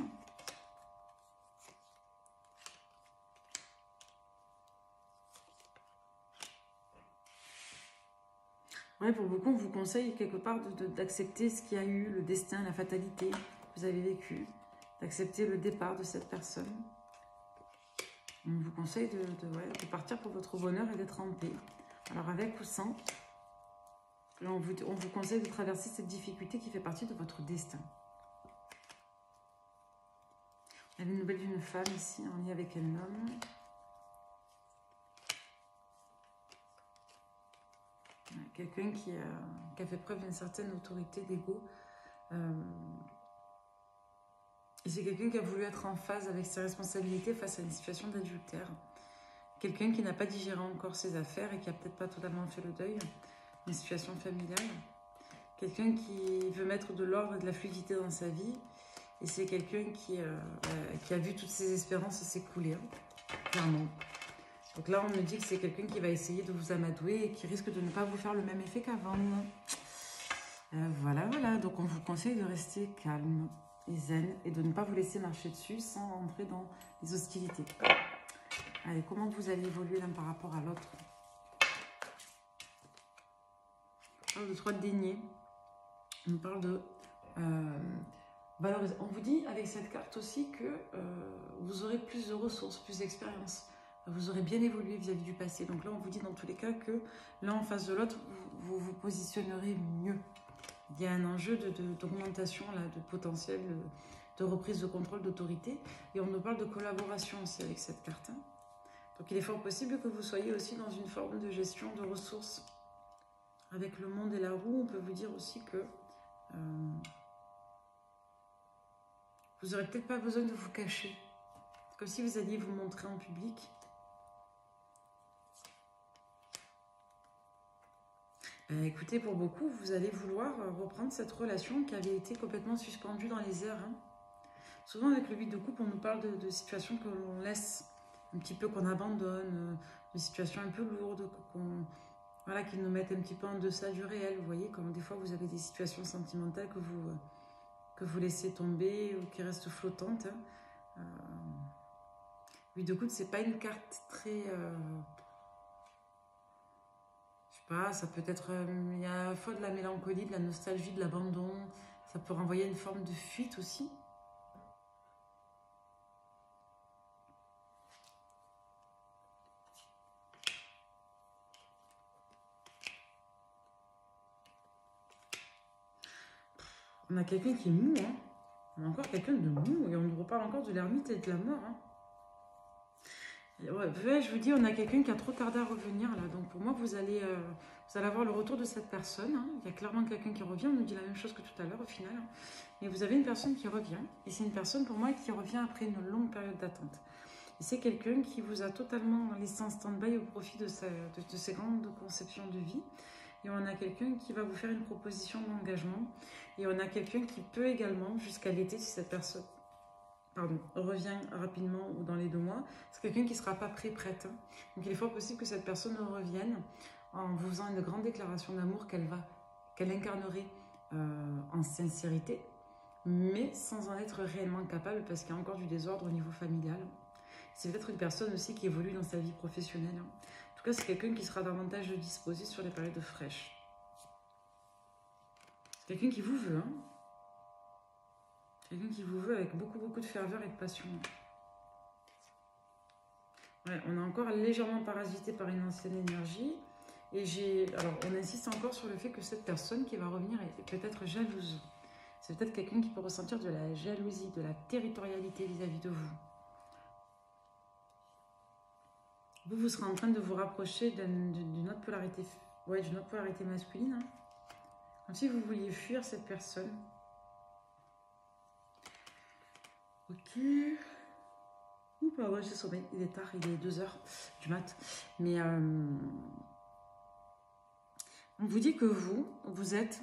Ouais, pour beaucoup, on vous conseille quelque part d'accepter ce qu'il y a eu, le destin, la fatalité que vous avez vécu, d'accepter le départ de cette personne. On vous conseille de partir pour votre bonheur et d'être en paix. Alors avec ou sans, on vous conseille de traverser cette difficulté qui fait partie de votre destin. Il y a une nouvelle d'une femme ici, en lien avec un homme. Quelqu'un qui a fait preuve d'une certaine autorité d'ego. Et c'est quelqu'un qui a voulu être en phase avec ses responsabilités face à une situation d'adultère. Quelqu'un qui n'a pas digéré encore ses affaires et qui n'a peut-être pas totalement fait le deuil d'une situation familiale. Quelqu'un qui veut mettre de l'ordre et de la fluidité dans sa vie. Et c'est quelqu'un qui a vu toutes ses espérances s'écouler, clairement. Donc là, on me dit que c'est quelqu'un qui va essayer de vous amadouer et qui risque de ne pas vous faire le même effet qu'avant. Voilà. Donc, on vous conseille de rester calme et zen et de ne pas vous laisser marcher dessus sans rentrer dans les hostilités. Allez, comment vous allez évoluer l'un par rapport à l'autre? On parle de 3 de denier. On parle de valoriser. On vous dit avec cette carte aussi que vous aurez plus de ressources, plus d'expérience. Vous aurez bien évolué vis-à-vis du passé. Donc là, on vous dit dans tous les cas que l'un en face de l'autre, vous vous positionnerez mieux. Il y a un enjeu d'augmentation, de potentiel, de reprise de contrôle, d'autorité. Et on nous parle de collaboration aussi avec cette carte. Donc il est fort possible que vous soyez aussi dans une forme de gestion de ressources. Avec le monde et la roue, on peut vous dire aussi que vous n'aurez peut-être pas besoin de vous cacher. Comme si vous alliez vous montrer en public. Écoutez, pour beaucoup, vous allez vouloir reprendre cette relation qui avait été complètement suspendue dans les airs. Souvent, avec le 8 de coupe, on nous parle de situations que l'on laisse un petit peu, qu'on abandonne, de situations un peu lourdes, qui nous mettent un petit peu en deçà du réel. Vous voyez, comme des fois, vous avez des situations sentimentales que vous laissez tomber ou qui restent flottantes. 8 de coupe, c'est pas une carte très... ça peut être, il y a à la fois de la mélancolie, de la nostalgie, de l'abandon. Ça peut renvoyer une forme de fuite aussi. On a quelqu'un qui est mou, hein. On a encore quelqu'un de mou et on nous reparle encore de l'ermite et de la mort, hein. Ouais, je vous dis, on a quelqu'un qui a trop tardé à revenir là. Donc pour moi, vous allez avoir le retour de cette personne. Hein. Il y a clairement quelqu'un qui revient. On nous dit la même chose que tout à l'heure au final. Mais vous avez une personne qui revient. Et c'est une personne pour moi qui revient après une longue période d'attente. Et c'est quelqu'un qui vous a totalement laissé en stand-by au profit de ses grandes conceptions de vie. Et on a quelqu'un qui va vous faire une proposition d'engagement. Et on a quelqu'un qui peut également, jusqu'à l'été, si cette personne revient rapidement ou dans les 2 mois, c'est quelqu'un qui ne sera pas prête. Donc il est fort possible que cette personne revienne en vous faisant une grande déclaration d'amour qu'elle incarnerait en sincérité, mais sans en être réellement capable parce qu'il y a encore du désordre au niveau familial. C'est peut-être une personne aussi qui évolue dans sa vie professionnelle. En tout cas, c'est quelqu'un qui sera davantage disposé sur les périodes fraîches. C'est quelqu'un qui vous veut, hein. Quelqu'un qui vous veut avec beaucoup de ferveur et de passion. Ouais, on est encore légèrement parasité par une ancienne énergie. Et alors, on insiste encore sur le fait que cette personne qui va revenir est peut-être jalouse. C'est peut-être quelqu'un qui peut ressentir de la jalousie, de la territorialité vis-à-vis de vous. Vous serez en train de vous rapprocher d'une autre polarité, ouais, d'une autre polarité masculine. Hein. Comme si vous vouliez fuir cette personne. Ok. Ouh, pardon, j'ai sommeil. Il est tard, il est 2 h du mat. Mais on vous dit que vous êtes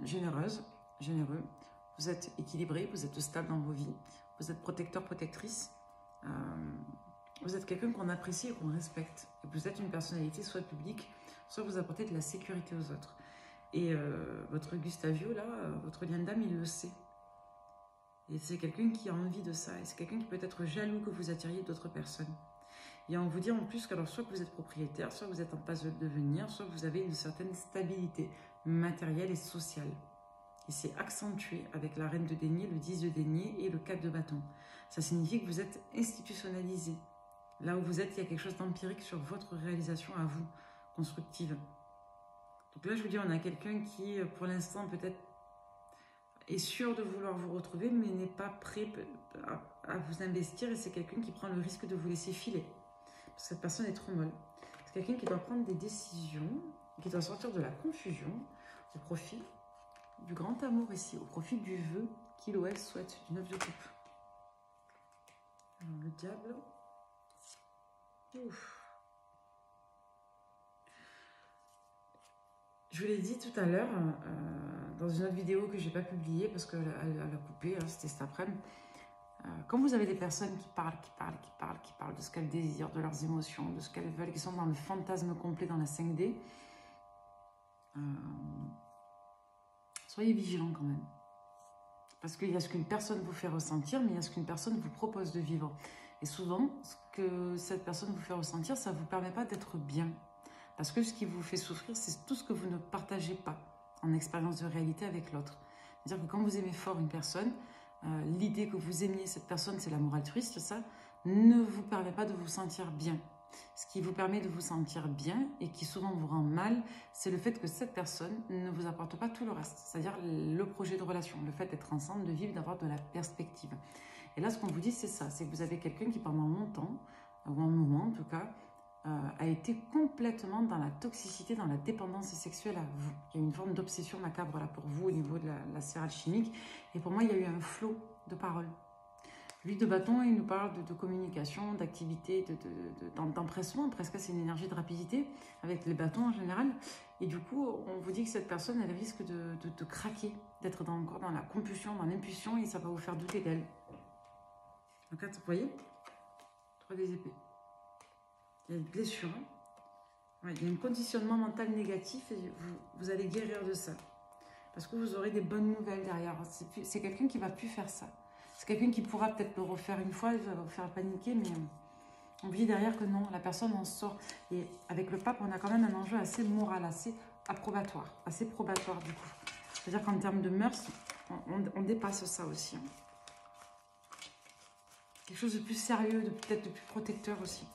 généreuse, généreux. Vous êtes équilibré, vous êtes stable dans vos vies. Vous êtes protecteur, protectrice. Vous êtes quelqu'un qu'on apprécie et qu'on respecte. Et vous êtes une personnalité soit publique, soit vous apportez de la sécurité aux autres. Et votre Gustavio, là, votre lien d'âme, il le sait. Et c'est quelqu'un qui a envie de ça. Et c'est quelqu'un qui peut être jaloux que vous attiriez d'autres personnes. Et on vous dit en plus qu'alors soit que vous êtes propriétaire, soit vous êtes en passe de le devenir, soit vous avez une certaine stabilité matérielle et sociale. Et c'est accentué avec la reine de denier, le 10 de denier et le 4 de bâton. Ça signifie que vous êtes institutionnalisé. Là où vous êtes, il y a quelque chose d'empirique sur votre réalisation à vous, constructive. Donc là, je vous dis, on a quelqu'un qui, pour l'instant, peut-être est sûr de vouloir vous retrouver, mais n'est pas prêt à vous investir. Et c'est quelqu'un qui prend le risque de vous laisser filer. Parce que cette personne est trop molle. C'est quelqu'un qui doit prendre des décisions, qui doit sortir de la confusion, au profit du grand amour ici, au profit du vœu qu'il ou elle souhaite, du 9 de coupe. Alors, le diable. Ouf. Je vous l'ai dit tout à l'heure, dans une autre vidéo que je n'ai pas publiée parce qu'elle a coupé, hein, c'était cet après-midi. Quand vous avez des personnes qui parlent de ce qu'elles désirent, de leurs émotions, de ce qu'elles veulent, qui sont dans le fantasme complet dans la 5D, soyez vigilants quand même. Parce qu'il y a ce qu'une personne vous fait ressentir, mais il y a ce qu'une personne vous propose de vivre. Et souvent, ce que cette personne vous fait ressentir, ça ne vous permet pas d'être bien. Parce que ce qui vous fait souffrir, c'est tout ce que vous ne partagez pas en expérience de réalité avec l'autre. C'est-à-dire que quand vous aimez fort une personne, l'idée que vous aimiez cette personne, c'est l'amour altruiste, ça, ne vous permet pas de vous sentir bien. Ce qui vous permet de vous sentir bien et qui souvent vous rend mal, c'est le fait que cette personne ne vous apporte pas tout le reste. C'est-à-dire le projet de relation, le fait d'être ensemble, de vivre, d'avoir de la perspective. Et là, ce qu'on vous dit, c'est ça, c'est que vous avez quelqu'un qui pendant longtemps, ou un moment en tout cas, a été complètement dans la toxicité, dans la dépendance sexuelle à vous. Il y a une forme d'obsession macabre là pour vous au niveau de la sphère alchimique. Et pour moi, il y a eu un flot de paroles. Lui de bâton, il nous parle de communication, d'activité, d'empressement. Presque, c'est une énergie de rapidité avec les bâtons en général. Et du coup, on vous dit que cette personne, elle risque de craquer, d'être encore dans la compulsion, dans l'impulsion, et ça va vous faire douter d'elle. Donc là, vous voyez, 3 des épées. Il y a une blessure. Ouais, il y a un conditionnement mental négatif et vous allez guérir de ça. Parce que vous aurez des bonnes nouvelles derrière. C'est quelqu'un qui ne va plus faire ça. C'est quelqu'un qui pourra peut-être le refaire une fois, il va vous faire paniquer, mais on dit derrière que non, la personne en sort. Et avec le pape, on a quand même un enjeu assez moral, assez approbatoire, assez probatoire du coup. C'est-à-dire qu'en termes de mœurs, on dépasse ça aussi. Hein. Quelque chose de plus sérieux, peut-être de plus protecteur aussi.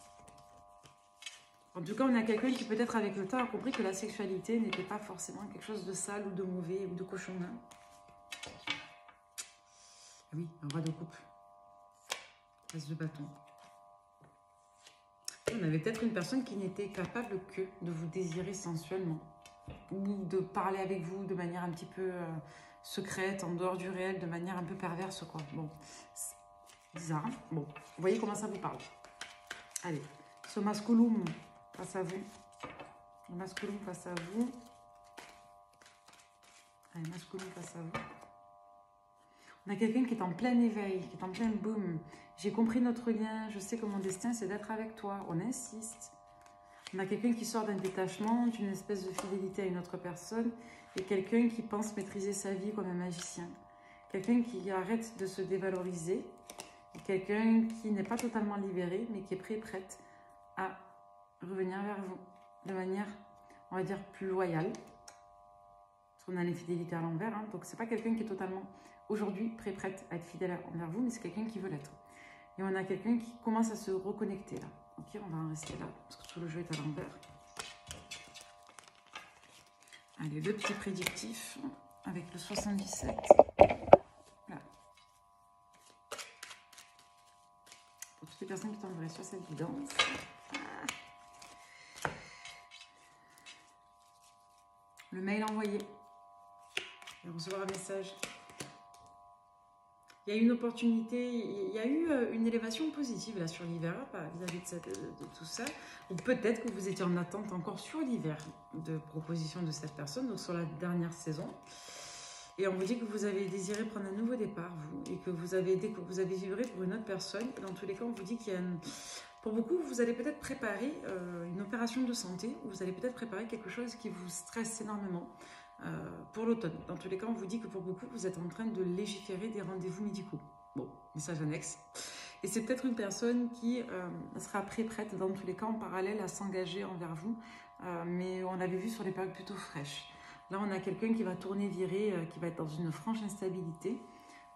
En tout cas, on a quelqu'un qui peut-être avec le temps a compris que la sexualité n'était pas forcément quelque chose de sale ou de mauvais ou de cochon. Ah oui, un roi de coupe. As de bâton. On avait peut-être une personne qui n'était capable que de vous désirer sensuellement. Ou de parler avec vous de manière un petit peu secrète, en dehors du réel, de manière un peu perverse, quoi. Bon, bizarre. Hein, bon, vous voyez comment ça vous parle. Allez, ce masculum face à vous. Le masculum face à vous. Allez, masculum face à vous. On a quelqu'un qui est en plein éveil, qui est en plein boom. J'ai compris notre lien, je sais que mon destin, c'est d'être avec toi. On insiste. On a quelqu'un qui sort d'un détachement, d'une espèce de fidélité à une autre personne, et quelqu'un qui pense maîtriser sa vie comme un magicien. Quelqu'un qui arrête de se dévaloriser, quelqu'un qui n'est pas totalement libéré, mais qui est prête à revenir vers vous de manière, on va dire, plus loyale. Parce qu'on a l'infidélité à l'envers, hein, donc c'est pas quelqu'un qui est totalement, aujourd'hui, prête à être fidèle envers vous, mais c'est quelqu'un qui veut l'être. Et on a quelqu'un qui commence à se reconnecter là. Ok, on va en rester là, parce que tout le jeu est à l'envers. Allez, le petit prédictif, avec le 77. Là. Pour toutes les personnes qui tomberaient sur cette guidance. Le mail envoyé. Et recevoir un message. Il y a eu une opportunité, il y a eu une élévation positive là sur l'hiver vis-à-vis de tout ça. Ou peut-être que vous étiez en attente encore sur l'hiver de proposition de cette personne, donc sur la dernière saison. Et on vous dit que vous avez désiré prendre un nouveau départ, vous, et que vous avez vibré pour une autre personne. Dans tous les cas, on vous dit qu'il y a pour beaucoup, vous allez peut-être préparer une opération de santé, ou vous allez peut-être préparer quelque chose qui vous stresse énormément. Pour l'automne. Dans tous les cas, on vous dit que pour beaucoup, vous êtes en train de légiférer des rendez-vous médicaux. Bon, message annexe. Et c'est peut-être une personne qui sera prête, dans tous les cas, en parallèle, à s'engager envers vous. Mais on l'avait vu sur les périodes plutôt fraîches. Là, on a quelqu'un qui va tourner, virer, qui va être dans une franche instabilité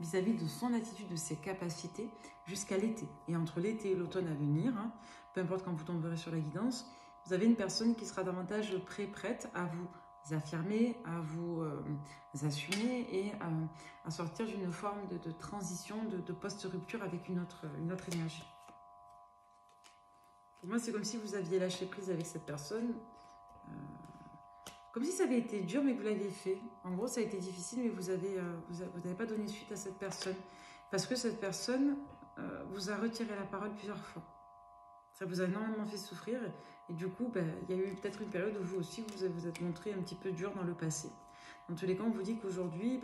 vis-à-vis de son attitude, de ses capacités, jusqu'à l'été. Et entre l'été et l'automne à venir, hein, peu importe quand vous tomberez sur la guidance, vous avez une personne qui sera davantage prête à vous affirmer, à vous assumer et à sortir d'une forme de transition, de post-rupture avec une autre énergie. Pour moi, c'est comme si vous aviez lâché prise avec cette personne, comme si ça avait été dur, mais vous l'aviez fait. En gros, ça a été difficile, mais vous n'avez pas donné suite à cette personne, parce que cette personne vous a retiré la parole plusieurs fois. Ça vous a énormément fait souffrir. Et du coup, il y a eu peut-être une période où vous aussi, vous êtes montré un petit peu dur dans le passé. Dans tous les cas, on vous dit qu'aujourd'hui,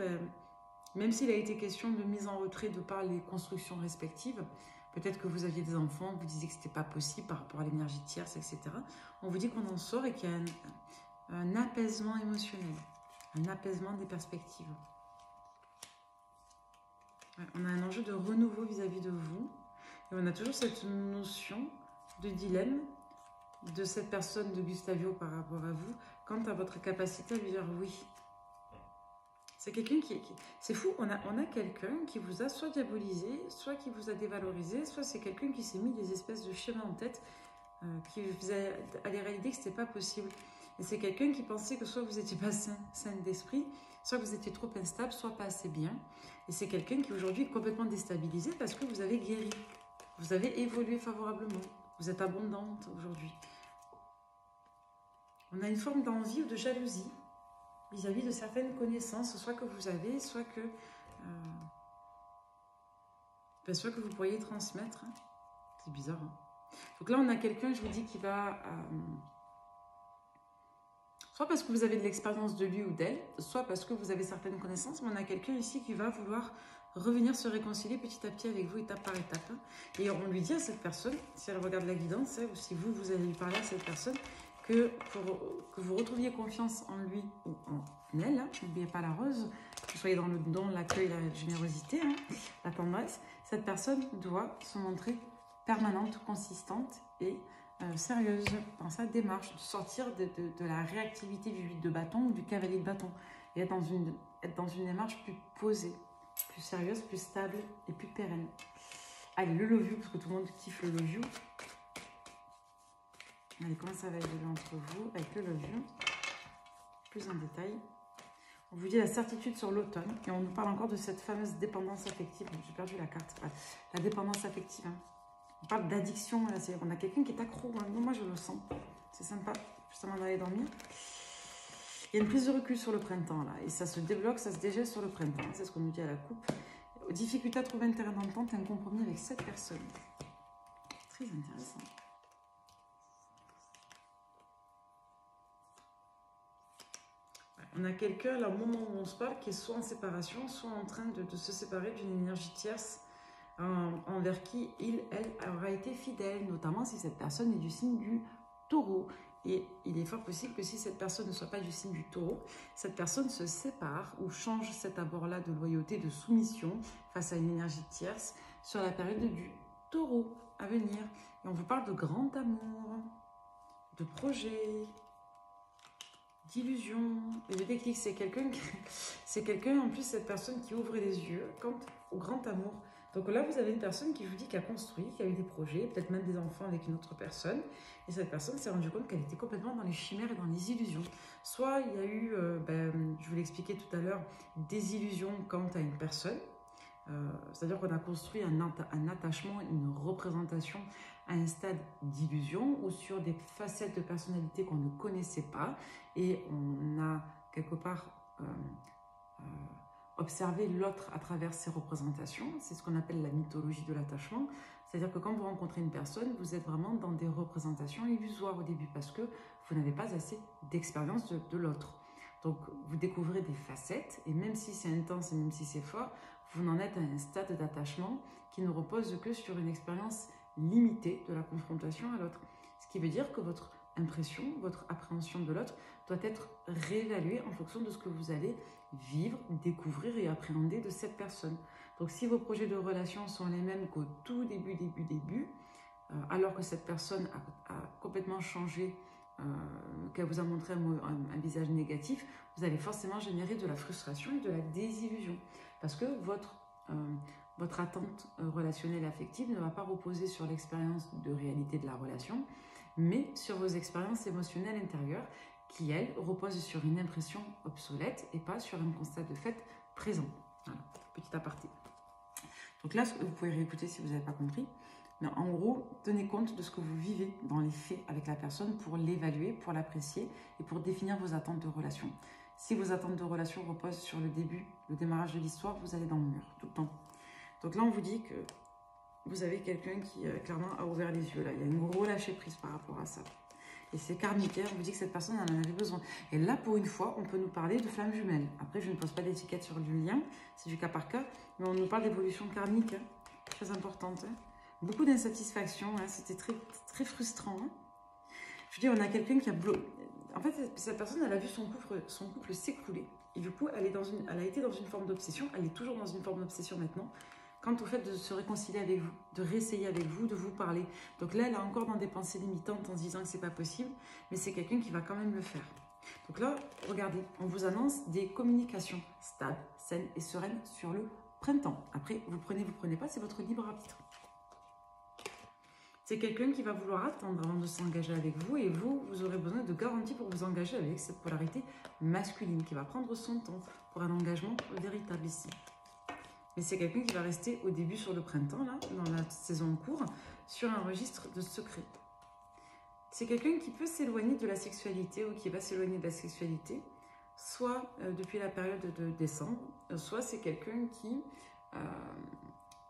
même s'il a été question de mise en retrait de par les constructions respectives, peut-être que vous aviez des enfants, vous disiez que ce n'était pas possible par rapport à l'énergie tierce, etc. On vous dit qu'on en sort et qu'il y a un apaisement émotionnel, un apaisement des perspectives. Ouais, on a un enjeu de renouveau vis-à-vis de vous. Et on a toujours cette notion de dilemme de cette personne de Gustavio par rapport à vous, quant à votre capacité à lui dire oui. C'est quelqu'un qui... C'est fou, on a quelqu'un qui vous a soit diabolisé, soit qui vous a dévalorisé, soit c'est quelqu'un qui s'est mis des espèces de schémas en tête, qui vous a allé réaliser que ce n'était pas possible. Et c'est quelqu'un qui pensait que soit vous n'étiez pas sain d'esprit, soit vous étiez trop instable, soit pas assez bien. Et c'est quelqu'un qui aujourd'hui est complètement déstabilisé parce que vous avez guéri. Vous avez évolué favorablement. Vous êtes abondante aujourd'hui. On a une forme d'envie ou de jalousie vis-à-vis de certaines connaissances, soit que vous avez, soit que vous pourriez transmettre. Hein. C'est bizarre. Hein. Donc là, on a quelqu'un, je vous dis, qui va... soit parce que vous avez de l'expérience de lui ou d'elle, soit parce que vous avez certaines connaissances, mais on a quelqu'un ici qui va vouloir revenir se réconcilier petit à petit avec vous, étape par étape. Hein. Et on lui dit à cette personne, si elle regarde la guidance, ou si vous allez lui parler à cette personne, que vous retrouviez confiance en lui ou en elle, hein, n'oubliez pas la rose, que vous soyez dans le don, l'accueil, la générosité, hein, la tendresse, cette personne doit se montrer permanente, consistante et sérieuse dans sa démarche, de sortir de la réactivité du 8 de bâton ou du cavalier de bâton et être dans une démarche plus posée, plus sérieuse, plus stable et plus pérenne. Allez, le love you, parce que tout le monde kiffe le love you. Allez, comment ça va évoluer entre vous avec le love you? Plus en détail. On vous dit la certitude sur l'automne. Et on nous parle encore de cette fameuse dépendance affective. J'ai perdu la carte. Voilà. La dépendance affective. Hein. On parle d'addiction. On a quelqu'un qui est accro. Hein. Moi, je le sens. C'est sympa, justement, d'aller dormir. Il y a une prise de recul sur le printemps, là. Et ça se débloque, ça se dégèle sur le printemps. C'est ce qu'on nous dit à la coupe. Difficulté à trouver un terrain d'entente et un compromis avec cette personne. Très intéressant. On a quelqu'un, là, au moment où on se parle, qui est soit en séparation, soit en train de se séparer d'une énergie tierce envers qui elle aura été fidèle, notamment si cette personne est du signe du Taureau. Et il est fort possible que si cette personne ne soit pas du signe du Taureau, cette personne se sépare ou change cet abord-là de loyauté, de soumission face à une énergie tierce sur la période du Taureau à venir. Et on vous parle de grand amour, de projet, d'illusion. Et le déclic, c'est quelqu'un, en plus, cette personne qui ouvre les yeux quant au grand amour. Donc là, vous avez une personne qui, je vous dis, qui a construit, qui a eu des projets, peut-être même des enfants avec une autre personne. Et cette personne s'est rendue compte qu'elle était complètement dans les chimères et dans les illusions. Soit il y a eu, je vous l'ai expliqué tout à l'heure, des illusions quant à une personne. C'est-à-dire qu'on a construit un attachement, une représentation à un stade d'illusion ou sur des facettes de personnalité qu'on ne connaissait pas. Et on a quelque part... observer l'autre à travers ses représentations. C'est ce qu'on appelle la mythologie de l'attachement. C'est-à-dire que quand vous rencontrez une personne, vous êtes vraiment dans des représentations illusoires au début parce que vous n'avez pas assez d'expérience de l'autre. Donc, vous découvrez des facettes et même si c'est intense et même si c'est fort, vous n'en êtes à un stade d'attachement qui ne repose que sur une expérience limitée de la confrontation à l'autre. Ce qui veut dire que votre impression, votre appréhension de l'autre doit être réévaluée en fonction de ce que vous allez vivre, découvrir et appréhender de cette personne. Donc si vos projets de relation sont les mêmes qu'au tout début, alors que cette personne a complètement changé, qu'elle vous a montré un visage négatif, vous allez forcément générer de la frustration et de la désillusion. Parce que votre attente relationnelle et affective ne va pas reposer sur l'expérience de réalité de la relation, mais sur vos expériences émotionnelles intérieures qui, elles, reposent sur une impression obsolète et pas sur un constat de fait présent. Voilà, petit aparté. Donc là, vous pouvez réécouter si vous n'avez pas compris. Mais en gros, tenez compte de ce que vous vivez dans les faits avec la personne pour l'évaluer, pour l'apprécier et pour définir vos attentes de relation. Si vos attentes de relation reposent sur le début, le démarrage de l'histoire, vous allez dans le mur tout le temps. Donc là, on vous dit que vous avez quelqu'un qui, clairement, a ouvert les yeux. Là, il y a une grosse lâcher-prise par rapport à ça. Et c'est karmique, on vous dit que cette personne en avait besoin. Et là, pour une fois, on peut nous parler de flammes jumelles. Après, je ne pose pas d'étiquette sur le lien, c'est du cas par cas, mais on nous parle d'évolution karmique, très importante. Beaucoup d'insatisfaction, c'était très, très frustrant. Je veux dire, on a quelqu'un qui a bloqué. En fait, cette personne, elle a vu son couple s'écrouler. Et du coup, elle a été dans une forme d'obsession, elle est toujours dans une forme d'obsession maintenant, quant au fait de se réconcilier avec vous, de réessayer avec vous, de vous parler. Donc là, elle est encore dans des pensées limitantes en se disant que c'est pas possible, mais c'est quelqu'un qui va quand même le faire. Donc là, regardez, on vous annonce des communications stables, saines et sereines sur le printemps. Après, vous prenez pas, c'est votre libre arbitre. C'est quelqu'un qui va vouloir attendre avant de s'engager avec vous et vous aurez besoin de garanties pour vous engager avec cette polarité masculine qui va prendre son temps pour un engagement véritable ici. Mais c'est quelqu'un qui va rester au début sur le printemps, là, dans la saison en cours, sur un registre de secret. C'est quelqu'un qui peut s'éloigner de la sexualité ou qui va s'éloigner de la sexualité, soit depuis la période de décembre, soit c'est quelqu'un qui,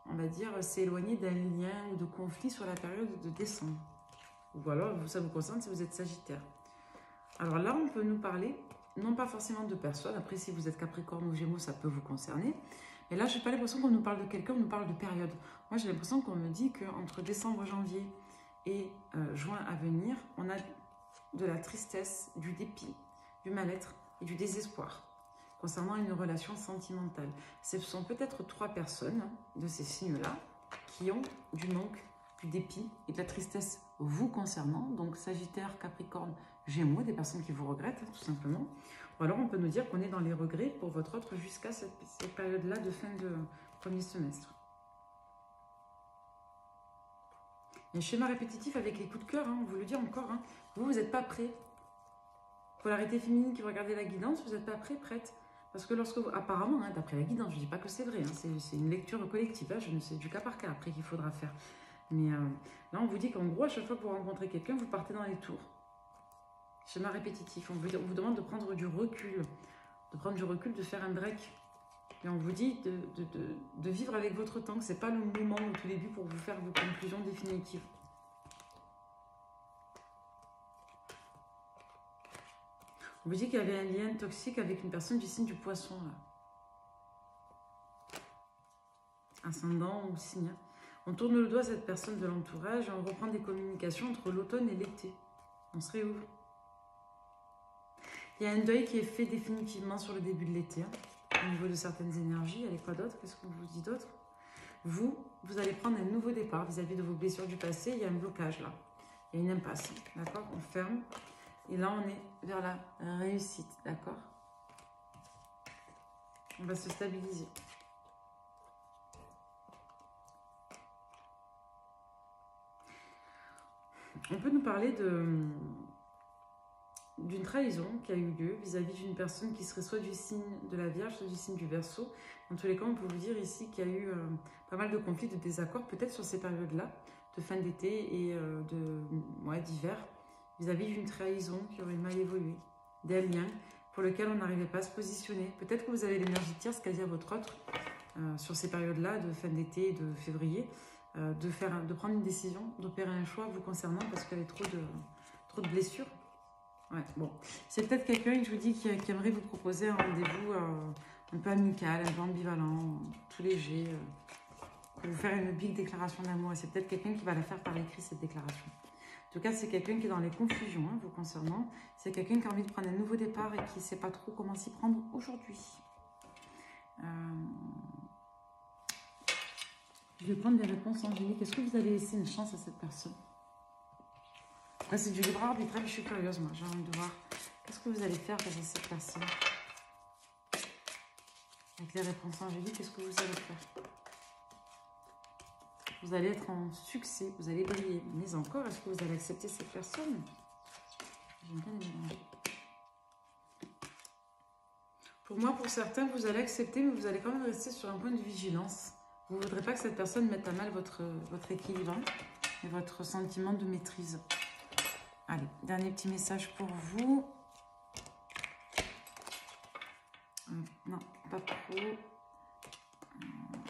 on va dire, s'est éloigné d'un lien ou de conflit sur la période de décembre. Ou alors, ça vous concerne si vous êtes Sagittaire. Alors là, on peut nous parler, non pas forcément de personnes, après si vous êtes Capricorne ou Gémeaux, ça peut vous concerner, mais là, je n'ai pas l'impression qu'on nous parle de quelqu'un, on nous parle de période. Moi, j'ai l'impression qu'on me dit qu'entre décembre, janvier et juin à venir, on a de la tristesse, du dépit, du mal-être et du désespoir concernant une relation sentimentale. Ce sont peut-être 3 personnes de ces signes-là qui ont du manque, du dépit et de la tristesse vous concernant. Donc, Sagittaire, Capricorne, Gémeaux, des personnes qui vous regrettent, tout simplement. Ou alors, on peut nous dire qu'on est dans les regrets pour votre autre jusqu'à cette période-là de fin de premier semestre. Il y a un schéma répétitif avec les coups de cœur, on vous le dit encore. Vous n'êtes pas prêt. Polarité féminine qui regardez la guidance, vous n'êtes pas prêt, prête. Parce que lorsque vous, apparemment, d'après la guidance, je ne dis pas que c'est vrai, c'est une lecture collective, c'est du cas par cas après qu'il faudra faire. Mais là, on vous dit qu'en gros, à chaque fois que vous rencontrez quelqu'un, vous partez dans les tours. Schéma répétitif, on vous demande de prendre du recul, de faire un break. Et on vous dit de vivre avec votre temps, que ce n'est pas le moment au tout début pour vous faire vos conclusions définitives. On vous dit qu'il y avait un lien toxique avec une personne du signe du poisson, là. Ascendant ou signe. On tourne le doigt à cette personne de l'entourage et on reprend des communications entre l'automne et l'été. On se réouvre. Il y a un deuil qui est fait définitivement sur le début de l'été, hein, au niveau de certaines énergies. Allez, quoi d'autre? Qu'est-ce qu'on vous dit d'autre? Vous allez prendre un nouveau départ vis-à-vis de vos blessures du passé. Il y a un blocage là. Il y a une impasse. D'accord? On ferme. Et là, on est vers la réussite. D'accord? On va se stabiliser. On peut nous parler d'une trahison qui a eu lieu vis-à-vis d'une personne qui serait soit du signe de la Vierge, soit du signe du Verseau. En tous les cas, on peut vous dire ici qu'il y a eu pas mal de conflits, de désaccords, peut-être sur ces périodes-là, de fin d'été et d'hiver, vis-à-vis d'une trahison qui aurait mal évolué, des liens pour lesquels on n'arrivait pas à se positionner. Peut-être que vous avez l'énergie tierce, quasi à votre autre, sur ces périodes-là, de fin d'été et de février, de prendre une décision, d'opérer un choix vous concernant parce qu'il y avait trop de blessures. Ouais, bon. C'est peut-être quelqu'un, je vous dis, qui aimerait vous proposer un rendez-vous un peu amical, un peu ambivalent, tout léger, pour vous faire une big déclaration d'amour. Et c'est peut-être quelqu'un qui va la faire par écrit, cette déclaration. En tout cas, c'est quelqu'un qui est dans les confusions, hein, vous concernant. C'est quelqu'un qui a envie de prendre un nouveau départ et qui ne sait pas trop comment s'y prendre aujourd'hui. Je vais prendre des réponses angéliques. Est-ce que vous allez laisser une chance à cette personne? Là, c'est du libre arbitre, mais je suis curieuse, moi. J'ai envie de voir. Qu'est-ce que vous allez faire face à cette personne? Avec les réponses angéliques, qu'est-ce que vous allez faire? Vous allez être en succès, vous allez briller. Mais encore, est-ce que vous allez accepter cette personne? J'aime bien les mélanger. Pour moi, pour certains, vous allez accepter, mais vous allez quand même rester sur un point de vigilance. Vous ne voudrez pas que cette personne mette à mal votre équilibre et votre sentiment de maîtrise. Allez, dernier petit message pour vous. Non, pas trop.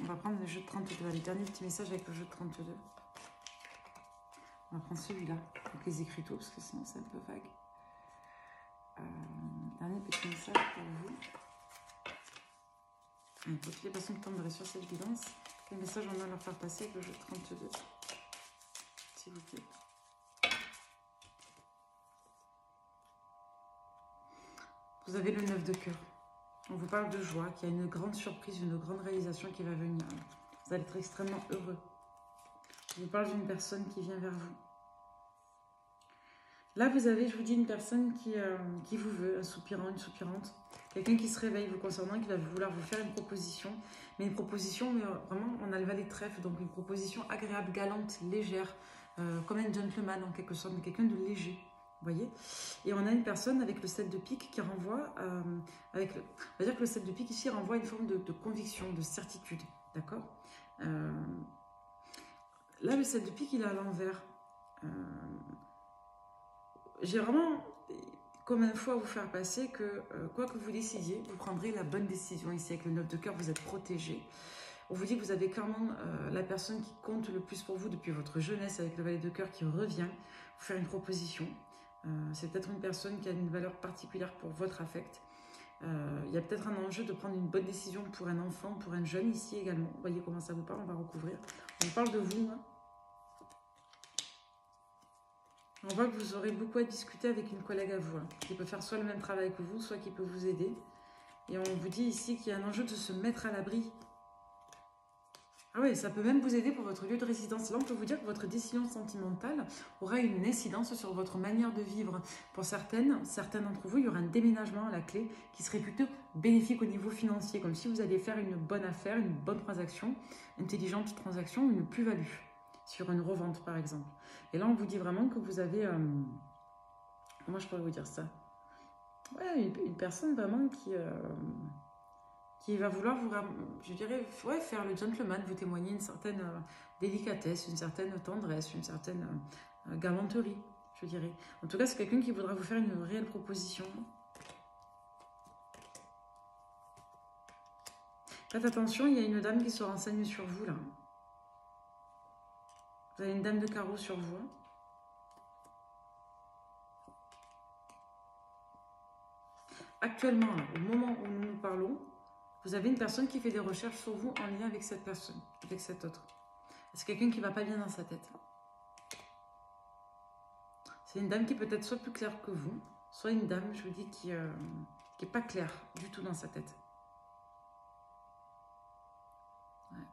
On va prendre le jeu de 32. Allez, dernier petit message avec le jeu de 32. On va prendre celui-là, avec les écriteaux, parce que sinon c'est un peu vague. Dernier petit message pour vous. Pour toutes les personnes qui tomberaient sur cette guidance, quel message on va leur faire passer avec le jeu de 32, s'il vous plaît. Vous avez le 9 de cœur. On vous parle de joie, qu'il y a une grande surprise, une grande réalisation qui va venir. Vous allez être extrêmement heureux. Je vous parle d'une personne qui vient vers vous. Là, vous avez, je vous dis, une personne qui vous veut, un soupirant, une soupirante. Quelqu'un qui se réveille vous concernant, qui va vouloir vous faire une proposition. Mais une proposition, mais vraiment, on a le valet de trèfle. Donc une proposition agréable, galante, légère. Comme un gentleman en quelque sorte, mais quelqu'un de léger. Vous voyez? Et on a une personne avec le 7 de pique qui renvoie, on va dire que le 7 de pique ici renvoie à une forme de conviction, de certitude. D'accord? Là, le 7 de pique, il est à l'envers. J'ai vraiment comme info à vous faire passer que quoi que vous décidiez, vous prendrez la bonne décision. Ici, avec le 9 de cœur, vous êtes protégé. On vous dit que vous avez clairement la personne qui compte le plus pour vous depuis votre jeunesse, avec le valet de cœur qui revient vous faire une proposition. C'est peut-être une personne qui a une valeur particulière pour votre affect. Il y a peut-être un enjeu de prendre une bonne décision pour un enfant, pour un jeune ici également. Vous voyez comment ça vous parle, on va recouvrir. On vous parle de vous. Hein. On voit que vous aurez beaucoup à discuter avec une collègue à vous, hein, qui peut faire soit le même travail que vous, soit qui peut vous aider. Et on vous dit ici qu'il y a un enjeu de se mettre à l'abri. Ah oui, ça peut même vous aider pour votre lieu de résidence. Là, on peut vous dire que votre décision sentimentale aura une incidence sur votre manière de vivre. Pour certains d'entre vous, il y aura un déménagement à la clé qui serait plutôt bénéfique au niveau financier, comme si vous alliez faire une bonne affaire, une bonne transaction, intelligente transaction, une plus-value sur une revente, par exemple. Et là, on vous dit vraiment que vous avez... comment je pourrais vous dire ça? Ouais, une personne vraiment qui va vouloir vous, je dirais, ouais, faire le gentleman, vous témoigner une certaine délicatesse, une certaine tendresse, une certaine galanterie, je dirais. En tout cas, c'est quelqu'un qui voudra vous faire une réelle proposition. Faites attention, il y a une dame qui se renseigne sur vous, là. Vous avez une dame de carreau sur vous. Actuellement, là, au moment où nous nous parlons, vous avez une personne qui fait des recherches sur vous en lien avec cette personne, avec cette autre. C'est quelqu'un qui ne va pas bien dans sa tête. C'est une dame qui peut être soit plus claire que vous, soit une dame, je vous dis, qui n'est pas claire du tout dans sa tête. Ouais.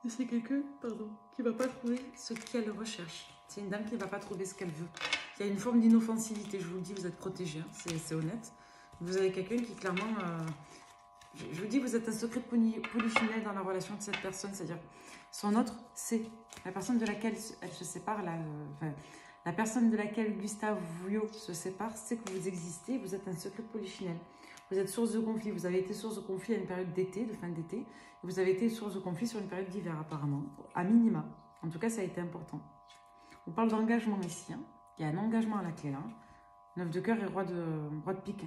Et c'est quelqu'un, pardon, qui ne va pas trouver ce qu'elle recherche. C'est une dame qui ne va pas trouver ce qu'elle veut. Il y a une forme d'inoffensivité, je vous le dis, vous êtes protégé, hein, c'est honnête. Vous avez quelqu'un qui clairement... je vous dis, vous êtes un secret polichinelle dans la relation de cette personne, c'est-à-dire son autre, c'est la personne de laquelle elle se sépare, la personne de laquelle Gustave Vouillot se sépare, c'est que vous existez, vous êtes un secret polichinelle. Vous êtes source de conflit, vous avez été source de conflit à une période d'été, de fin d'été, et vous avez été source de conflit sur une période d'hiver apparemment, à minima. En tout cas, ça a été important. On parle d'engagement ici, hein. Il y a un engagement à la clé là. 9 de cœur et roi de pique.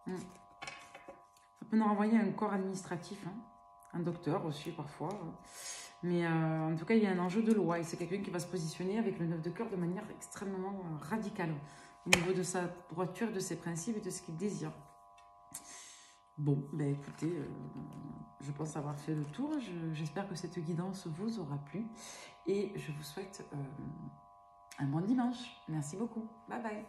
Ça peut nous renvoyer à un corps administratif, hein. Un docteur aussi parfois. Mais en tout cas, il y a un enjeu de loi et c'est quelqu'un qui va se positionner avec le 9 de cœur de manière extrêmement radicale au niveau de sa droiture, de ses principes et de ce qu'il désire. Bon, ben écoutez, je pense avoir fait le tour. J'espère que cette guidance vous aura plu et je vous souhaite un bon dimanche. Merci beaucoup. Bye bye.